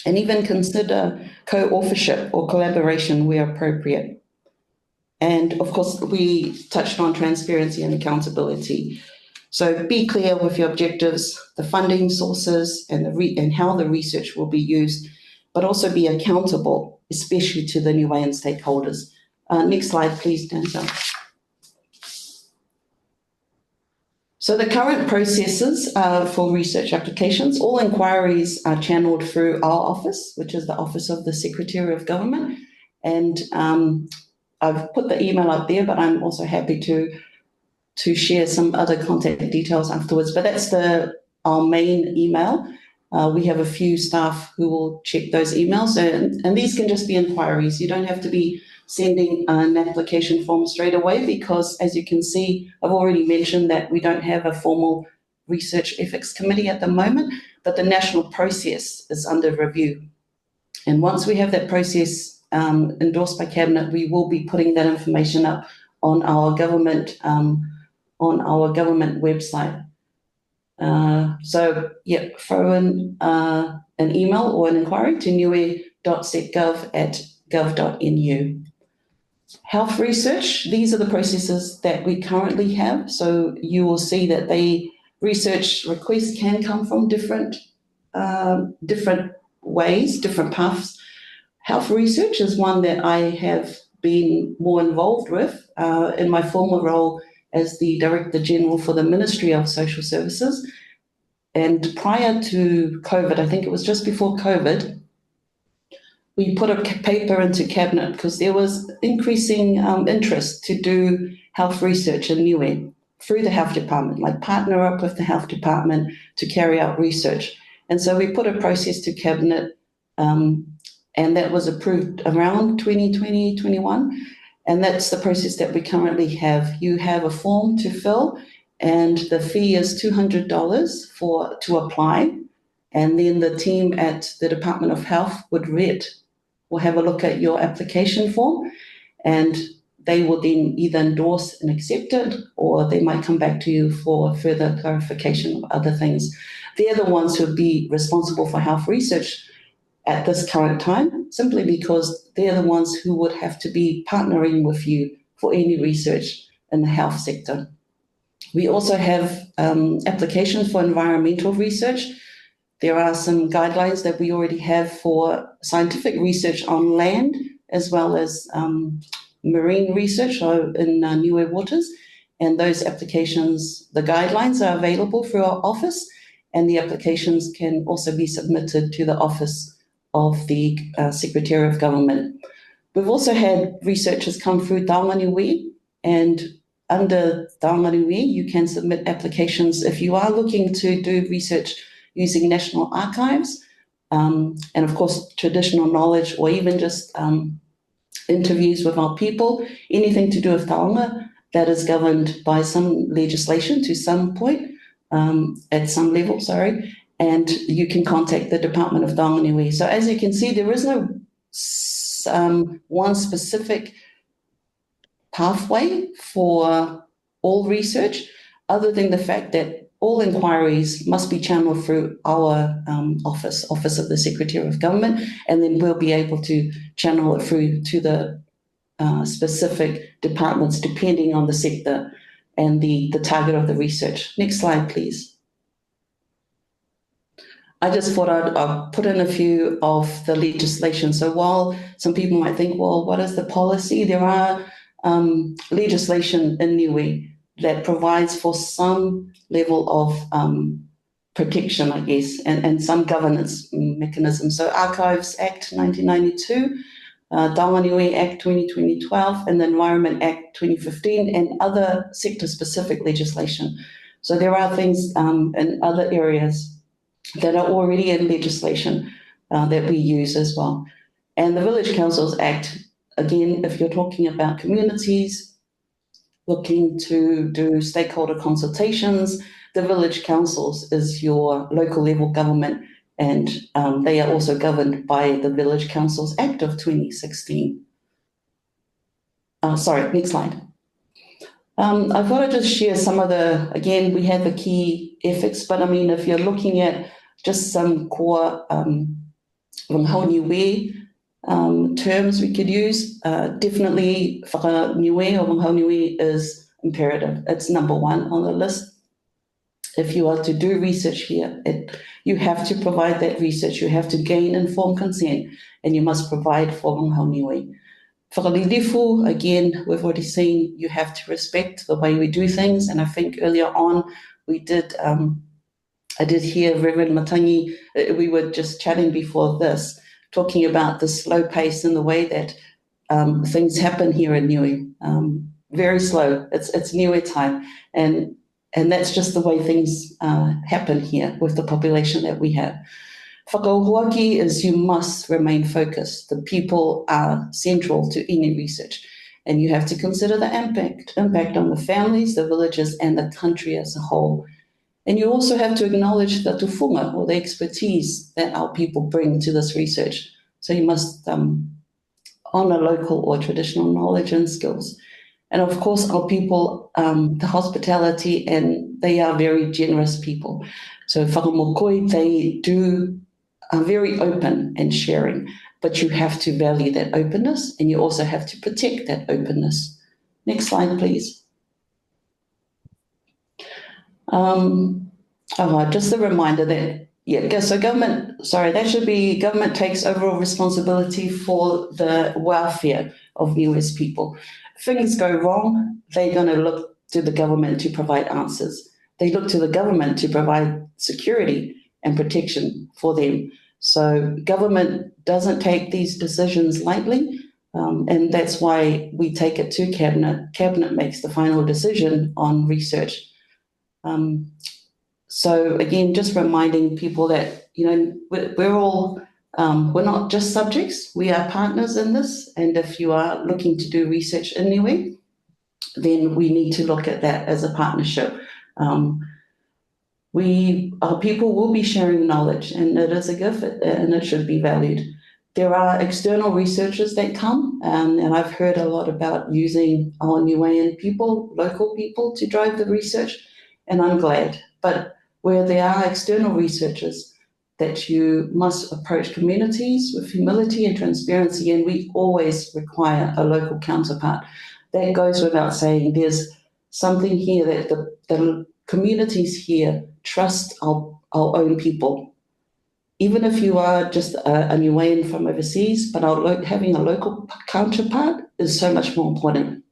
and even consider co-authorship or collaboration where appropriate. And of course, we touched on transparency and accountability. So be clear with your objectives, the funding sources, and how the research will be used, but also be accountable, especially to the Niuean stakeholders. Next slide, please, Denzel. So the current processes for research applications, all inquiries are channeled through our office, which is the Office of the Secretary of Government. And I've put the email up there, but I'm also happy to share some other contact details afterwards. But that's our main email. We have a few staff who will check those emails, and these can just be inquiries. You don't have to be sending an application form straight away, because as you can see, I've already mentioned that we don't have a formal research ethics committee at the moment, but the national process is under review. And once we have that process endorsed by Cabinet, we will be putting that information up on our government website. So yeah, throw in an email or an inquiry to niue.setgov@gov.nu. Health research, these are the processes that we currently have. So you will see that research requests can come from different ways, different paths. Health research is one that I have been more involved with in my former role as the Director General for the Ministry of Social Services. And prior to COVID, I think it was just before COVID, we put a paper into Cabinet because there was increasing interest to do health research in Niue through the Health Department, like partner up with the Health Department to carry out research. And so we put a process to Cabinet, and that was approved around 2020-21. And that's the process that we currently have. You have a form to fill, and the fee is $200 to apply. And then the team at the Department of Health will have a look at your application form, and they will then either endorse and accept it, or they might come back to you for further clarification of other things. They're the ones who would be responsible for health research at this current time, simply because they're the ones who would have to be partnering with you for any research in the health sector. We also have applications for environmental research. There are some guidelines that we already have for scientific research on land, as well as marine research in Niue waters. And those applications, the guidelines are available through our office, and the applications can also be submitted to the Office of the Secretary of Government. We've also had researchers come through Taonga Niue, and under Taonga Niue, you can submit applications if you are looking to do research using national archives, and of course, traditional knowledge, or even just interviews with our people, anything to do with Taonga that is governed by some legislation to some point, at some level, and you can contact the Department of Taonga Niue. So as you can see, there is no one specific pathway for all research, other than the fact that all inquiries must be channeled through our Office of the Secretary of Government, and then we'll be able to channel it through to the specific departments depending on the sector and the target of the research. Next slide, please. I just thought I'd put in a few of the legislation. So while some people might think, well, what is the policy? There are legislation in Niue that provides for some level of protection, I guess, and some governance mechanisms. So Archives Act 1992 Government Niue Act 2012 and the Environment Act 2015 and other sector-specific legislation. So there are things in other areas that are already in legislation that we use as well. And the Village Councils Act, again, if you're talking about communities looking to do stakeholder consultations, the village councils is your local level government, and they are also governed by the Village Councils Act of 2016. Sorry, next slide. I thought I'd just share some of again, we had the key ethics, but I mean, if you're looking at just some core Niue terms we could use, definitely Niue or Niue is imperative. It's number one on the list. If you are to do research here, you have to provide that research. You have to gain informed consent, and you must provide for Niue. Whakalilifu, again, we've already seen you have to respect the way we do things, and I think earlier on we did, I did hear Reverend Matangi, we were just chatting before this, talking about the slow pace and the way that things happen here in Niue. Very slow, it's Niue time, and that's just the way things happen here with the population that we have. Whakauhuaki is you must remain focused. The people are central to any research, and you have to consider the impact on the families, the villages, and the country as a whole. And you also have to acknowledge the tufunga, or the expertise that our people bring to this research. So you must honor local or traditional knowledge and skills. And of course, our people, the hospitality, and they are very generous people. So whakamokoi, they are very open and sharing, but you have to value that openness, and you also have to protect that openness. Next slide, please. Just a reminder that, so that should be government takes overall responsibility for the welfare of Niue's people. If things go wrong, they're going to look to the government to provide answers. They look to the government to provide security and protection for them. So government doesn't take these decisions lightly, and that's why we take it to Cabinet. Cabinet makes the final decision on research. So again, just reminding people that, we're all, we're not just subjects, we are partners in this, and if you are looking to do research in Niue, then we need to look at that as a partnership. Our people will be sharing knowledge, and it is a gift, and it should be valued. There are external researchers that come, and I've heard a lot about using our Niuean people, local people, to drive the research, and I'm glad. But where there are external researchers, that you must approach communities with humility and transparency, and we always require a local counterpart. That goes without saying. There's something here that the communities here trust our own people. Even if you are just a Niuean from overseas, but having a local counterpart is so much more important.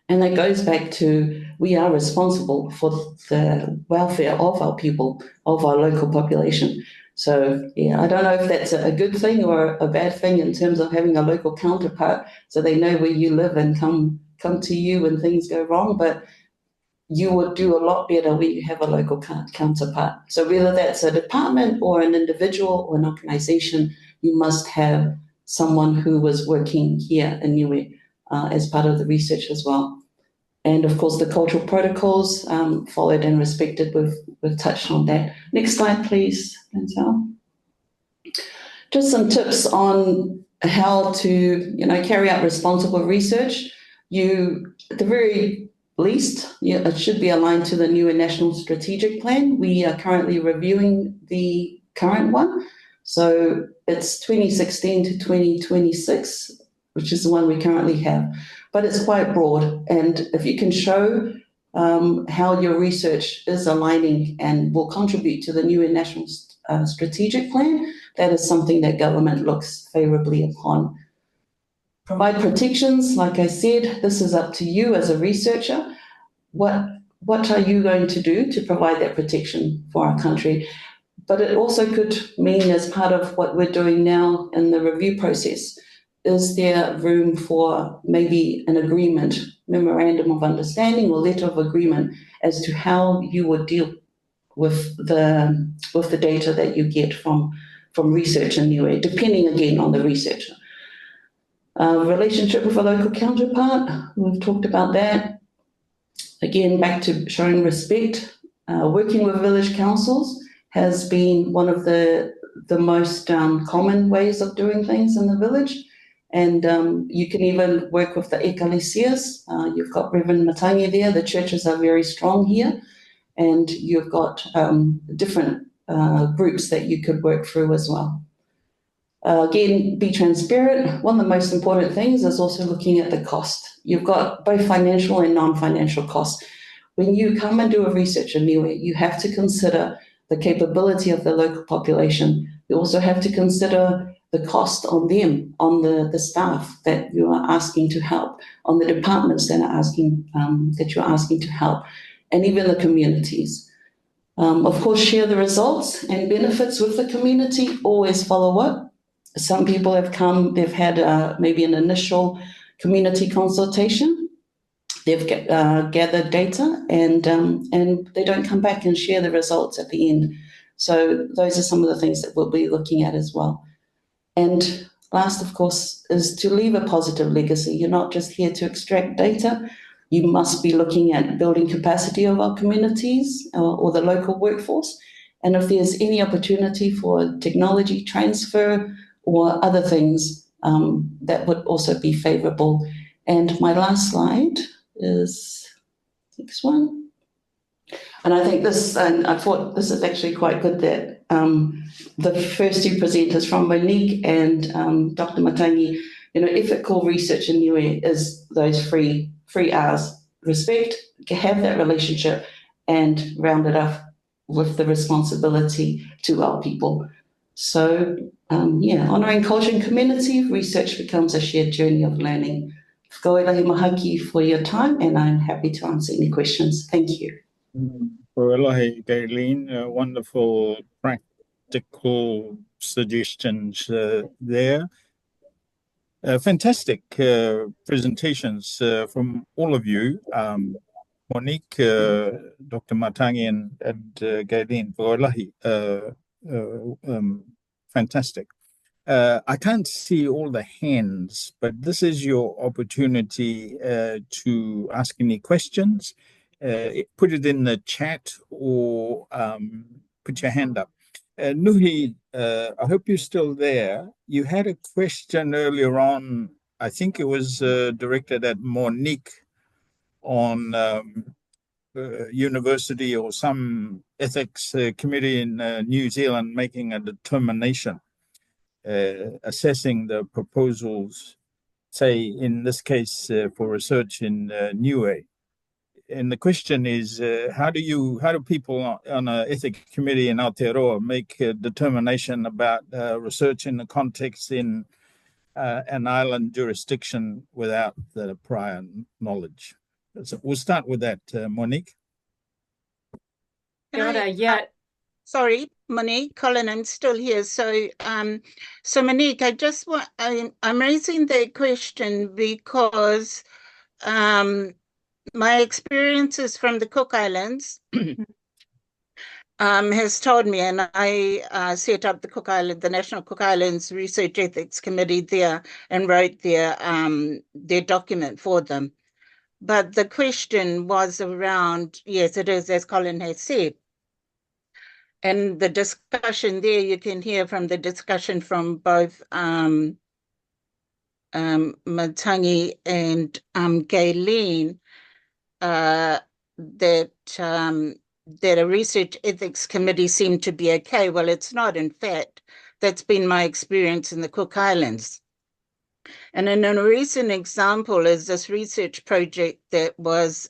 And that goes back to, we are responsible for the welfare of our people, of our local population. So yeah, I don't know if that's a good thing or a bad thing in terms of having a local counterpart, so they know where you live and come to you when things go wrong, but you would do a lot better when you have a local counterpart. So whether that's a department or an individual or an organization, you must have someone who was working here in Niue as part of the research as well. And of course, the cultural protocols followed and respected. We've touched on that. Next slide, please, Chantal. Just some tips on how to, carry out responsible research. At the very least, it should be aligned to the Niue National Strategic Plan. We are currently reviewing the current one. So it's 2016 to 2026, which is the one we currently have. But it's quite broad, and if you can show how your research is aligning and will contribute to the Niue National Strategic Plan, that is something that government looks favourably upon. Provide protections, like I said, this is up to you as a researcher. What are you going to do to provide that protection for our country? But it also could mean, as part of what we're doing now in the review process, is there room for maybe an agreement, memorandum of understanding or letter of agreement as to how you would deal with the data that you get from research in Niue, depending again on the researcher. Relationship with a local counterpart, we've talked about that. Again, back to showing respect. Working with village councils has been one of the most common ways of doing things in the village. And you can even work with the ecclesias. You've got Reverend Matangi there. The churches are very strong here. And you've got different groups that you could work through as well. Again, be transparent. One of the most important things is also looking at the cost. You've got both financial and non-financial costs. When you come and do a research in Niue, you have to consider the capability of the local population. You also have to consider the cost on them, on the staff that you are asking to help, on the departments that are asking that you're asking to help, and even the communities. Of course, share the results and benefits with the community. Always follow up. Some people have come, they've had maybe an initial community consultation. They've gathered data and they don't come back and share the results at the end. So those are some of the things that we'll be looking at as well. And last, of course, is to leave a positive legacy. You're not just here to extract data. You must be looking at building capacity of our communities or the local workforce. And if there's any opportunity for technology transfer or other things, that would also be favourable. And my last slide is next one. And I think this, and I thought this is actually quite good that the first two presenters from Monique and Dr. Matangi, ethical research in Niue is those three R's: respect, have that relationship, and round it up with the responsibility to our people. So, honouring culture and community, research becomes a shared journey of learning. Koelahi mahaki for your time, and I'm happy to answer any questions. Thank you. Koelahi, Gaylene, wonderful practical suggestions there. Fantastic presentations from all of you. Monique, Dr. Matangi, and Gaylene, Koelahi. Fantastic. I can't see all the hands, but this is your opportunity to ask any questions. Put it in the chat or put your hand up. Nuhi, I hope you're still there. You had a question earlier on, I think it was directed at Monique on university or some ethics committee in New Zealand making a determination, assessing the proposals, say in this case for research in Niue. And the question is, how do people on an ethics committee in Aotearoa make a determination about research in the context in an island jurisdiction without the prior knowledge? So we'll start with that, Monique. Sorry, Monique, Colin, I'm still here. So, Monique, I just want, I'm raising the question because my experiences from the Cook Islands has told me, and I set up the National Cook Islands Research Ethics Committee there and wrote their document for them. But the question was around, yes, it is, as Colin has said. And the discussion there, you can hear from the discussion from both Matangi and Gaylene, that a research ethics committee seemed to be okay. Well, it's not. In fact, that's been my experience in the Cook Islands. And in a recent example is this research project that was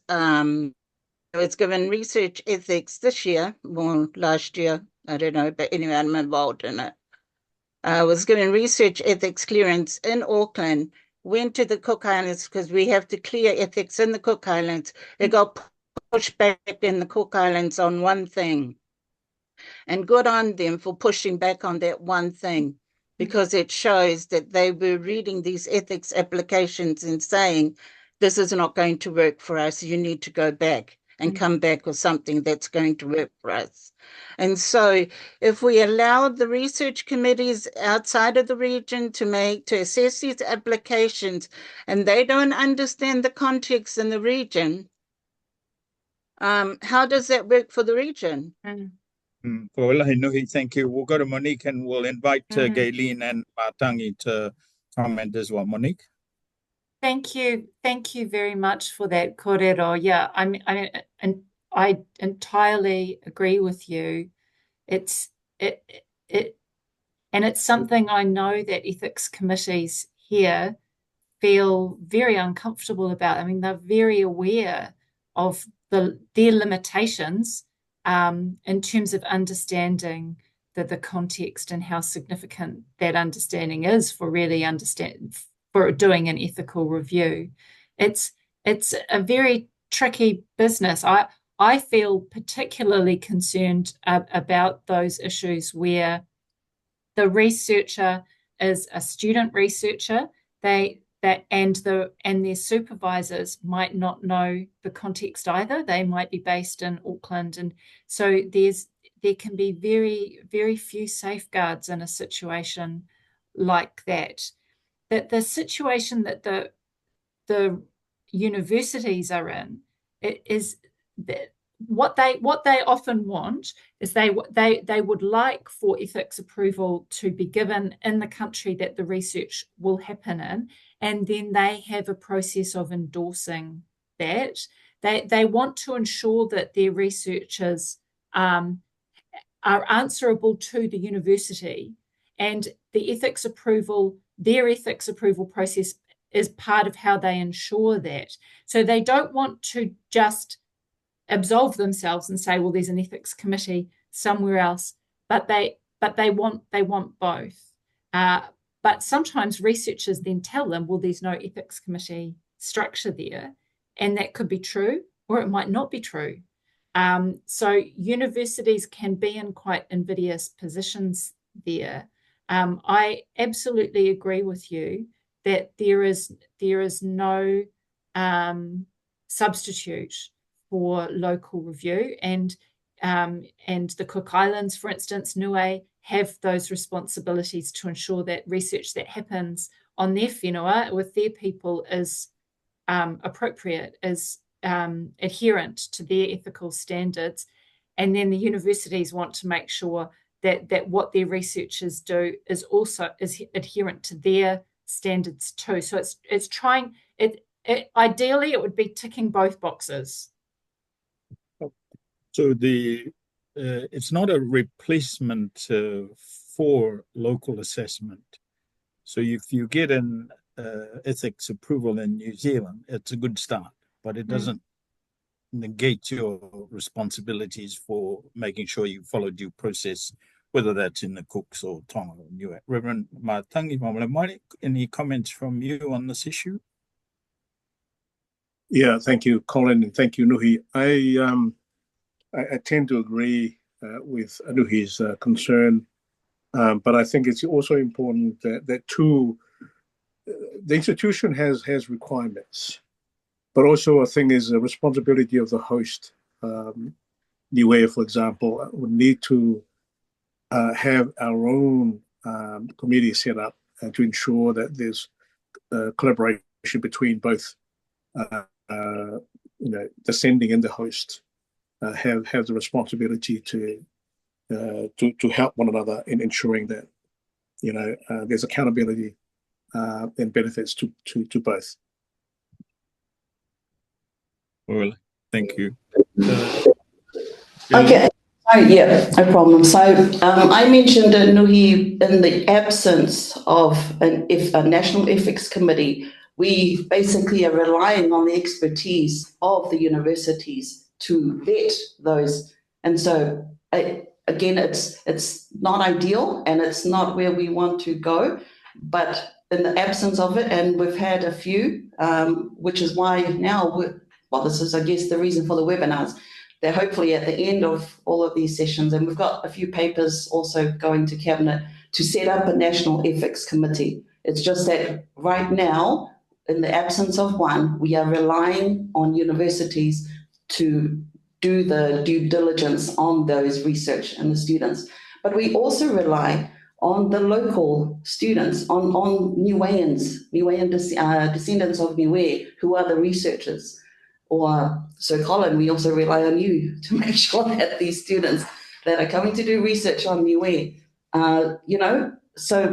given research ethics this year, well, last year, I don't know, but anyway, I'm involved in it. I was given research ethics clearance in Auckland, went to the Cook Islands because we have to clear ethics in the Cook Islands. It got pushed back in the Cook Islands on one thing. And good on them for pushing back on that one thing, because it shows that they were reading these ethics applications and saying, this is not going to work for us. You need to go back and come back with something that's going to work for us. And so if we allow the research committees outside of the region to assess these applications, and they don't understand the context in the region, how does that work for the region? Niue, thank you. We'll go to Monique and we'll invite Gaylene and Matangi to comment as well. Monique? Thank you very much for that kōrero. Yeah, I entirely agree with you. It's something I know that ethics committees here feel very uncomfortable about. I mean, they're very aware of their limitations in terms of understanding the context and how significant that understanding is for really for doing an ethical review. It's a very tricky business. I feel particularly concerned about those issues where the researcher is a student researcher, and their supervisors might not know the context either. They might be based in Auckland, and so there can be very, very few safeguards in a situation like that. That the situation that the universities are in is that what they often want is they would like for ethics approval to be given in the country that the research will happen in, and then they have a process of endorsing that. They want to ensure that their researchers are answerable to the university, and their ethics approval process is part of how they ensure that. So they don't want to just absolve themselves and say, well, there's an ethics committee somewhere else, but they want both. But sometimes researchers then tell them, well, there's no ethics committee structure there, and that could be true, or it might not be true. So universities can be in quite invidious positions there. I absolutely agree with you that there is no substitute for local review, and the Cook Islands, for instance, Niue, have those responsibilities to ensure that research that happens on their whenua with their people is appropriate, is adherent to their ethical standards, and then the universities want to make sure that what their researchers do is adherent to their standards too. So it's trying. Ideally, it would be ticking both boxes. So it's not a replacement for local assessment. So if you get an ethics approval in New Zealand, it's a good start, but it doesn't negate your responsibilities for making sure you follow due process, whether that's in the Cooks or Tonga or Niue. Reverend Matangi, any comments from you on this issue? Yeah, thank you, Colin, and thank you, Niue. I tend to agree with Nuhi's concern, but I think it's also important that the institution has requirements, but also I think is a responsibility of the host. Niue, for example, would need to have our own committee set up to ensure that there's collaboration between both the sending and the host. Have the responsibility to help one another in ensuring that there's accountability and benefits to both. Well, thank you. Okay. Oh, yeah, no problem. So I mentioned Niue, in the absence of a national ethics committee, we basically are relying on the expertise of the universities to vet those. And so, again, it's not ideal and it's not where we want to go, but in the absence of it, and we've had a few, which is why now, this is, I guess, the reason for the webinars. They're hopefully at the end of all of these sessions, and we've got a few papers also going to Cabinet to set up a national ethics committee. It's just that right now, in the absence of one, we are relying on universities to do the due diligence on those research and the students. But we also rely on the local students, on Niueans, descendants of Niue, who are the researchers. So Colin, we also rely on you to make sure that these students that are coming to do research on Niue, so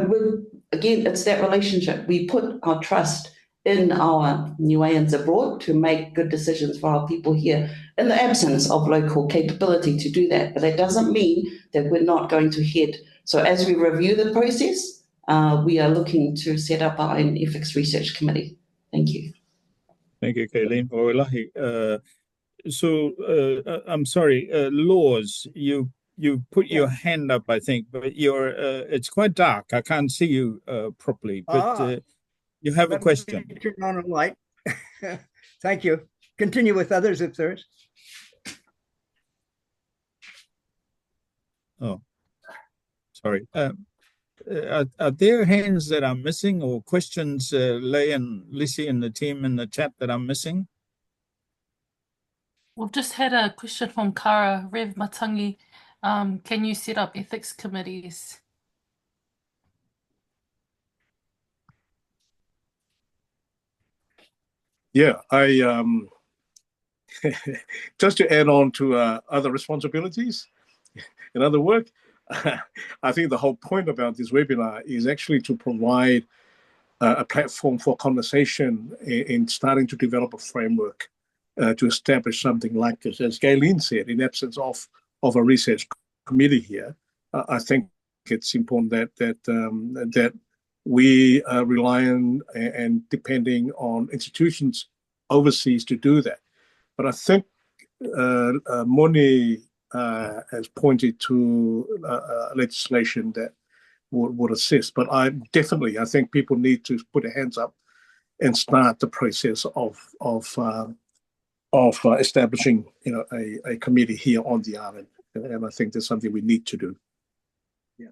again, it's that relationship. We put our trust in our Niueans abroad to make good decisions for our people here in the absence of local capability to do that. But that doesn't mean that we're not going to head. So as we review the process, we are looking to set up our own ethics research committee. Thank you. Thank you, Gaylene. I'm sorry, Laws, you put your hand up, I think, but it's quite dark. I can't see you properly, but you have a question. Turn on a light. Thank you. Continue with others if there's. Oh, sorry. Are there hands that I'm missing or questions, Leigh and Lissy and the team in the chat that I'm missing? We've just had a question from Kara, Rev Matangi. Can you set up ethics committees? Yeah, I just to add on to other responsibilities and other work, I think the whole point about this webinar is actually to provide a platform for conversation in starting to develop a framework to establish something like this. As Gaylene said, in absence of a research committee here, I think it's important that we rely on and depending on institutions overseas to do that. But I think Moni has pointed to legislation that would assist. But I think people need to put their hands up and start the process of establishing, a committee here on the island. And I think that's something we need to do. Yeah.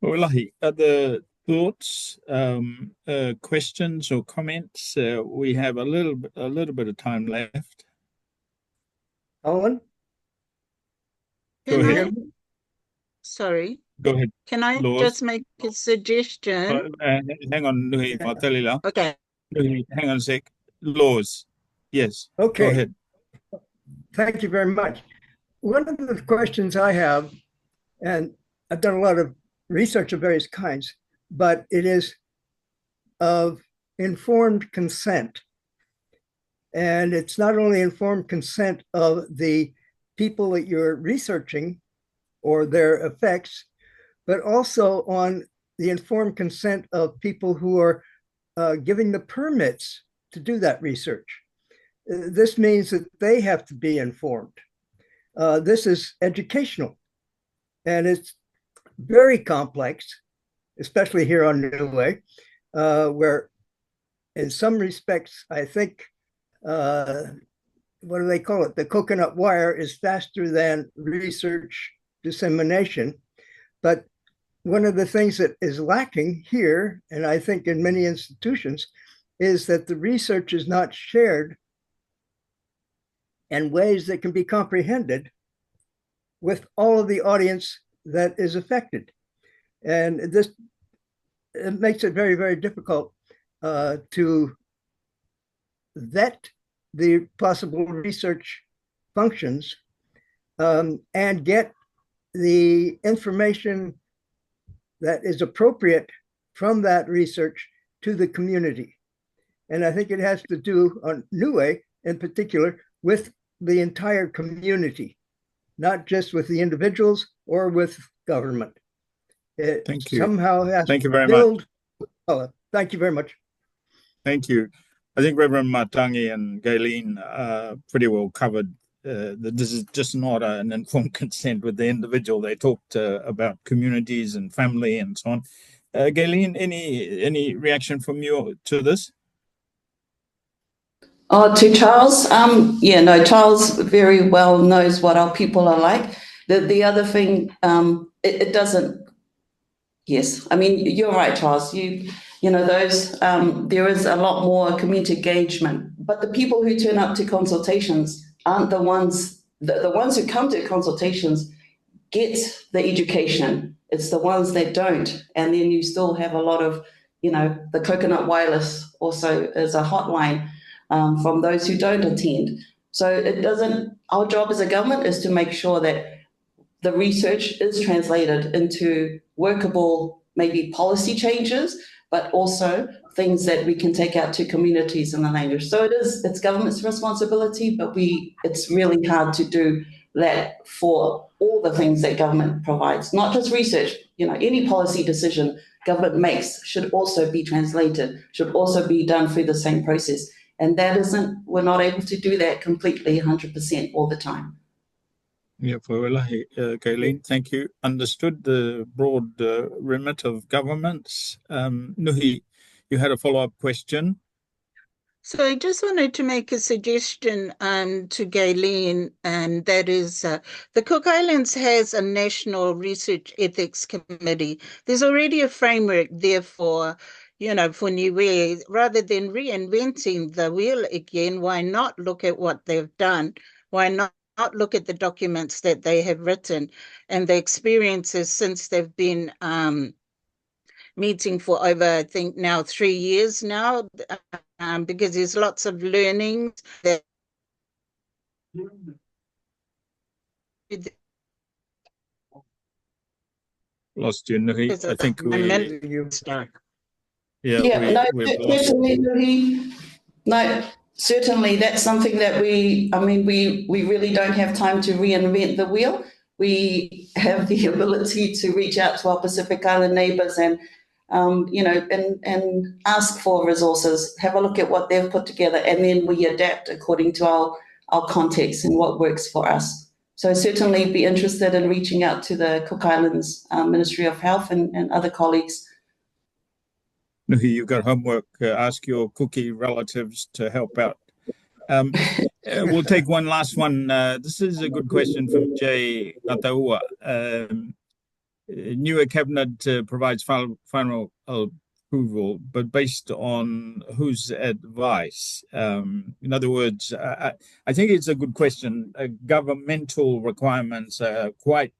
Olahi, other thoughts, questions or comments? We have a little bit of time left. Owen? Go ahead. Sorry. Go ahead. Can I just make a suggestion? Hang on, Nui. I'll tell you now. Okay. Nui, hang on a sec. Laws. Yes. Okay. Go ahead. Thank you very much. One of the questions I have, and I've done a lot of research of various kinds, but it is of informed consent. And it's not only informed consent of the people that you're researching or their effects, but also on the informed consent of people who are giving the permits to do that research. This means that they have to be informed. This is educational, and it's very complex, especially here on Niue, where in some respects, I think, what do they call it? The coconut wire is faster than research dissemination. But one of the things that is lacking here, and I think in many institutions, is that the research is not shared in ways that can be comprehended with all of the audience that is affected. And it makes it very, very difficult to vet the possible research functions and get the information that is appropriate from that research to the community. And I think it has to do on Niue in particular with the entire community, not just with the individuals or with government. It Thank you. Somehow has Thank you very much. Thank you very much. Thank you. I think Reverend Matangi and Gaylene pretty well covered that this is just not an informed consent with the individual. They talked about communities and family and so on. Gaylene, any reaction from you to this? To Charles, Charles very well knows what our people are like. The other thing, it doesn't Yes, I mean, you're right, Charles. Those there is a lot more community engagement, but the people who turn up to consultations aren't the ones. The ones who come to consultations get the education. It's the ones that don't, and then you still have a lot of, the Coconut Wireless also is a hotline from those who don't attend. So it doesn't. Our job as a government is to make sure that the research is translated into workable, maybe policy changes, but also things that we can take out to communities in the language. So it's government's responsibility, but it's really hard to do that for all the things that government provides, not just research. Any policy decision government makes should also be translated, should also be done through the same process. And we're not able to do that completely 100% all the time. Yeah, Gaylene, thank you. Understood the broad remit of governments. Nuhi, you had a follow-up question. So I just wanted to make a suggestion to Gaylene, and that is the Cook Islands has a National Research Ethics Committee. There's already a framework there for Niue. Rather than reinventing the wheel again, why not look at what they've done? Why not look at the documents that they have written and the experiences since they've been meeting for over, I think now 3 years now, because there's lots of learning that Lost you, Nuhi. I think certainly that's something that we really don't have time to reinvent the wheel. We have the ability to reach out to our Pacific Island neighbours and ask for resources, have a look at what they've put together, and then we adapt according to our context and what works for us. So certainly be interested in reaching out to the Cook Islands Ministry of Health and other colleagues. Nuhi, you've got homework. Ask your cookie relatives to help out. We'll take one last one. This is a good question from Jay Ataua. Niue Cabinet provides final approval, but based on whose advice? In other words, I think it's a good question. Governmental requirements are quite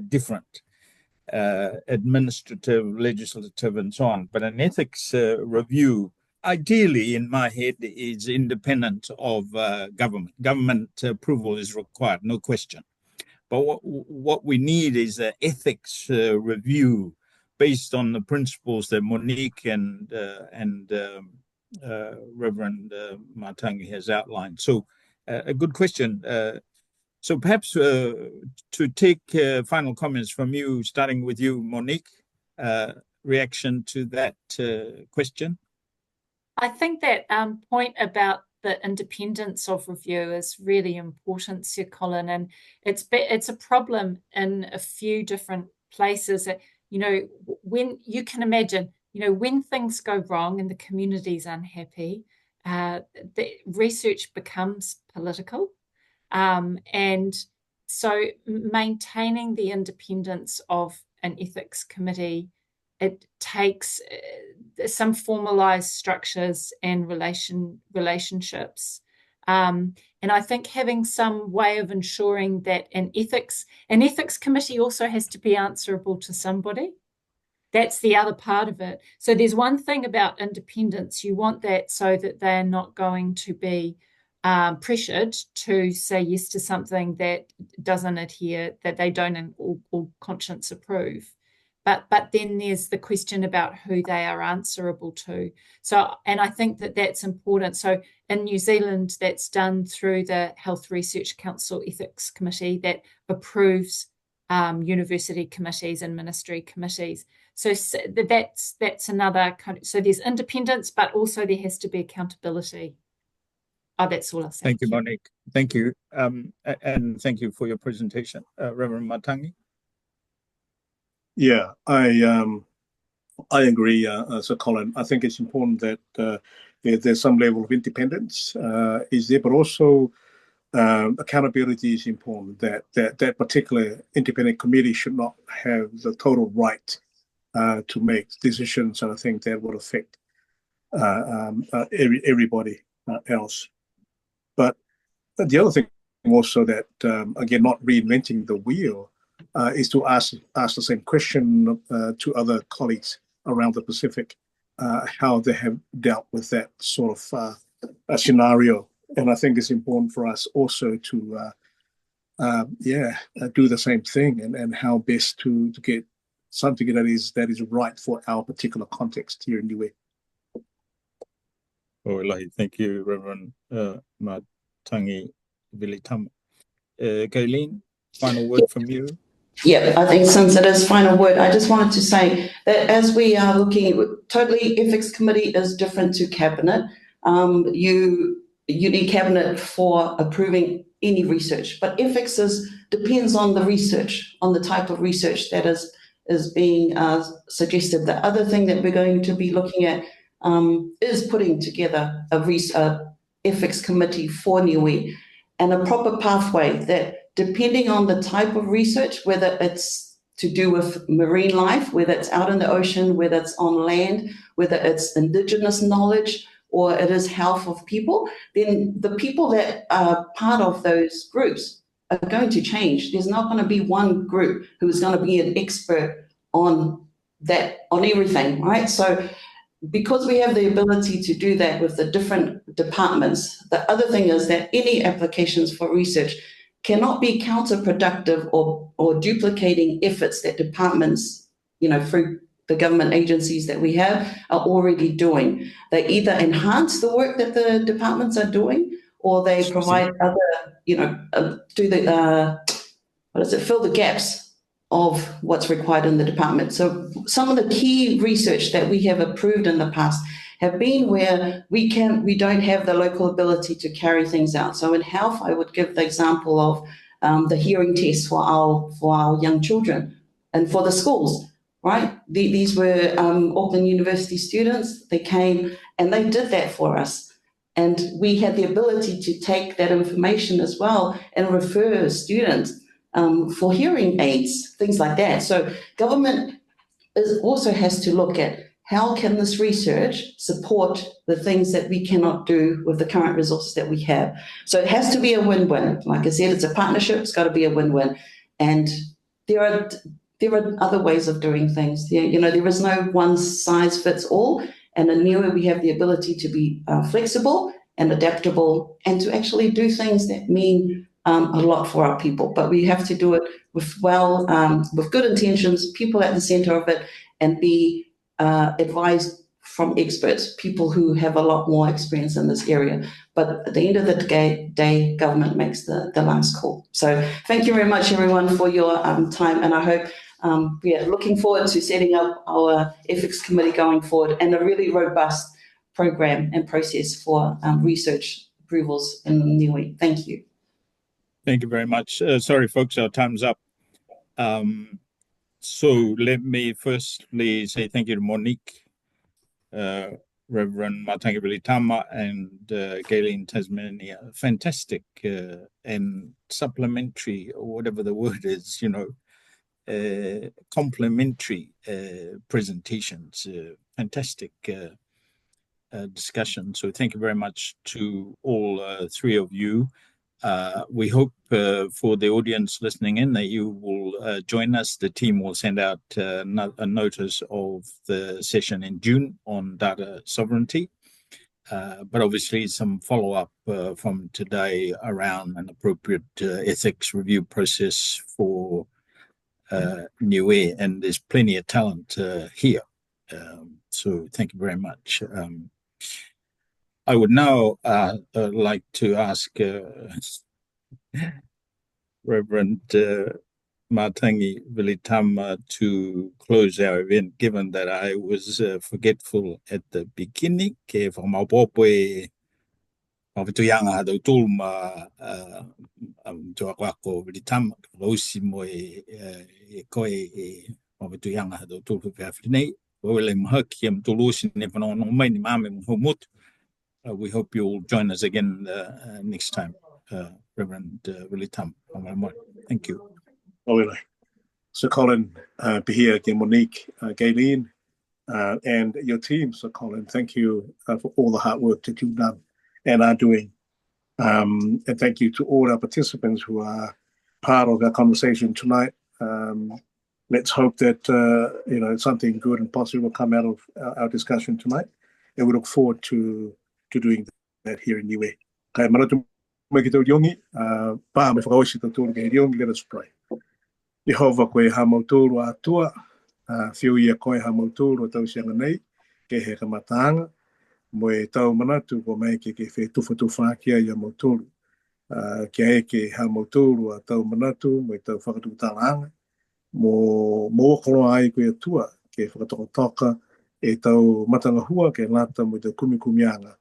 different, administrative, legislative, and so on. But an ethics review, ideally, in my head, is independent of government. Government approval is required, no question. But what we need is an ethics review based on the principles that Monique and Reverend Matangi has outlined. So a good question. So perhaps to take final comments from you, starting with you, Monique, reaction to that question? I think that point about the independence of review is really important, Sir Colin, and it's a problem in a few different places. When you can imagine, when things go wrong and the community's unhappy, the research becomes political, and so maintaining the independence of an ethics committee, it takes some formalized structures and relationships. And I think having some way of ensuring that an ethics committee also has to be answerable to somebody. That's the other part of it. So there's one thing about independence. You want that so that they're not going to be pressured to say yes to something that doesn't adhere, that they don't in all conscience approve. But then there's the question about who they are answerable to. So, and I think that that's important. So in New Zealand, that's done through the Health Research Council Ethics Committee that approves university committees and ministry committees. So that's another kind of, so there's independence, but also there has to be accountability. Oh, that's all I'll say. Thank you, Monique. Thank you. And thank you for your presentation. Reverend Matangi. Yeah, I agree, Sir Colin. I think it's important that there's some level of independence is there, but also accountability is important. That particular independent committee should not have the total right to make decisions, and I think that would affect everybody else. But the other thing also that, again, not reinventing the wheel, is to ask the same question to other colleagues around the Pacific, how they have dealt with that sort of scenario. And I think it's important for us also to do the same thing, and how best to get something that is right for our particular context here in Niue. Thank you, Reverend Matangi Vilitama. Gaylene, final word from you. Yeah, I think since it is final word, I just wanted to say that as we are looking, totally ethics committee is different to cabinet. You need cabinet for approving any research, but ethics depends on the research, on the type of research that is being suggested. The other thing that we're going to be looking at is putting together a ethics committee for Niue, and a proper pathway that, depending on the type of research, whether it's to do with marine life, whether it's out in the ocean, whether it's on land, whether it's indigenous knowledge, or it is health of people, then the people that are part of those groups are going to change. There's not going to be one group who is going to be an expert on that, on everything, right? So because we have the ability to do that with the different departments, the other thing is that any applications for research cannot be counterproductive or duplicating efforts that departments, through the government agencies that we have, are already doing. They either enhance the work that the departments are doing, or they provide other, fill the gaps of what's required in the department. So some of the key research that we have approved in the past have been where we don't have the local ability to carry things out. So in health, I would give the example of the hearing test for our young children and for the schools, right? These were Auckland University students. They came and they did that for us. And we had the ability to take that information as well and refer students for hearing aids, things like that. So government also has to look at how can this research support the things that we cannot do with the current resources that we have. So it has to be a win-win. Like I said, it's a partnership. It's got to be a win-win. And there are other ways of doing things. There is no one size fits all. And in Niue, we have the ability to be flexible and adaptable, and to actually do things that mean a lot for our people. But we have to do it with good intentions, people at the center of it, and be advised from experts, people who have a lot more experience in this area. But at the end of the day, government makes the last call. So thank you very much, everyone, for your time. And I hope we are looking forward to setting up our ethics committee going forward, and a really robust program and process for research approvals in Niue. Thank you. Thank you very much. Sorry, folks, our time's up. So let me firstly say thank you to Monique, Reverend Matangi Vilitama, and Gaylene Tasmania. Fantastic and supplementary, or whatever the word is, complementary presentations. Fantastic discussion. So thank you very much to all three of you. We hope for the audience listening in that you will join us. The team will send out a notice of the session in June on data sovereignty, but obviously some follow-up from today around an appropriate ethics review process for Niue, and there's plenty of talent here. So thank you very much. I would now like to ask Reverend Matangi Vilitama to close our event, given that I was forgetful at the beginning. Ke whamaupopoe mawhituyanga hado tūma tuakwako Vilitama, lausi mo e koe e mawhituyanga hado tūma whiawhinei. Wawele mahaki am tūlosi ne whanono mai ni mame mhumutu. We hope you'll join us again next time, Reverend Vilitama. Thank you. Oh, really? Sir Colin, Pihia, Monique, Gaylene, and your team, Sir Colin. Thank you for all the hard work that you've done and are doing. And thank you to all our participants who are part of our conversation tonight. Let's hope that something good and positive will come out of our discussion tonight. And we look forward to doing that here in Niue. Let us pray. Jehovah koe hamauturu atua, whiu ia koe hamauturu tau sianga nei, ke he kamatanga, mo e tau manatu ko mai ke whi tufa kia ia mauturu. Kia e ke hamauturu a tau manatu, mo e tau whakatutalanga, mo okoro ai koe atua, ke whakatokotoka, e tau matangahua ke lata mo e tau kumikumianga.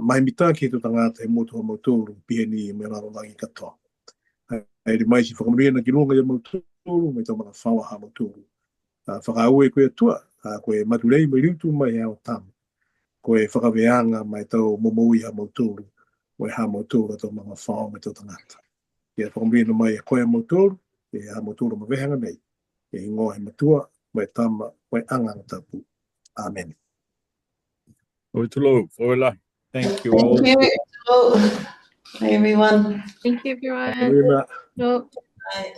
Mai mita ki tu tangata he motu hamauturu, piheni me rarolangi katoa. Ai re mai si whakamria ki runga ia mauturu, me tau mana whawa ha mauturu. Whakaue koe atua, koe maturei mai riutu mai ao tamu. Koe whakaweanga mai tau momoui ha mauturu, koe ha mauturu tau mga whawa me tau tangata. Ia whakamria mai koe mauturu, e ha mauturu ma wehanga nei, e ingoa he matua, mai tama, mai anganga tapu. Amen. Oitulo, oila. Thank you all. Thank you. Hi, everyone. Thank you, everyone. Bye. No. Bye.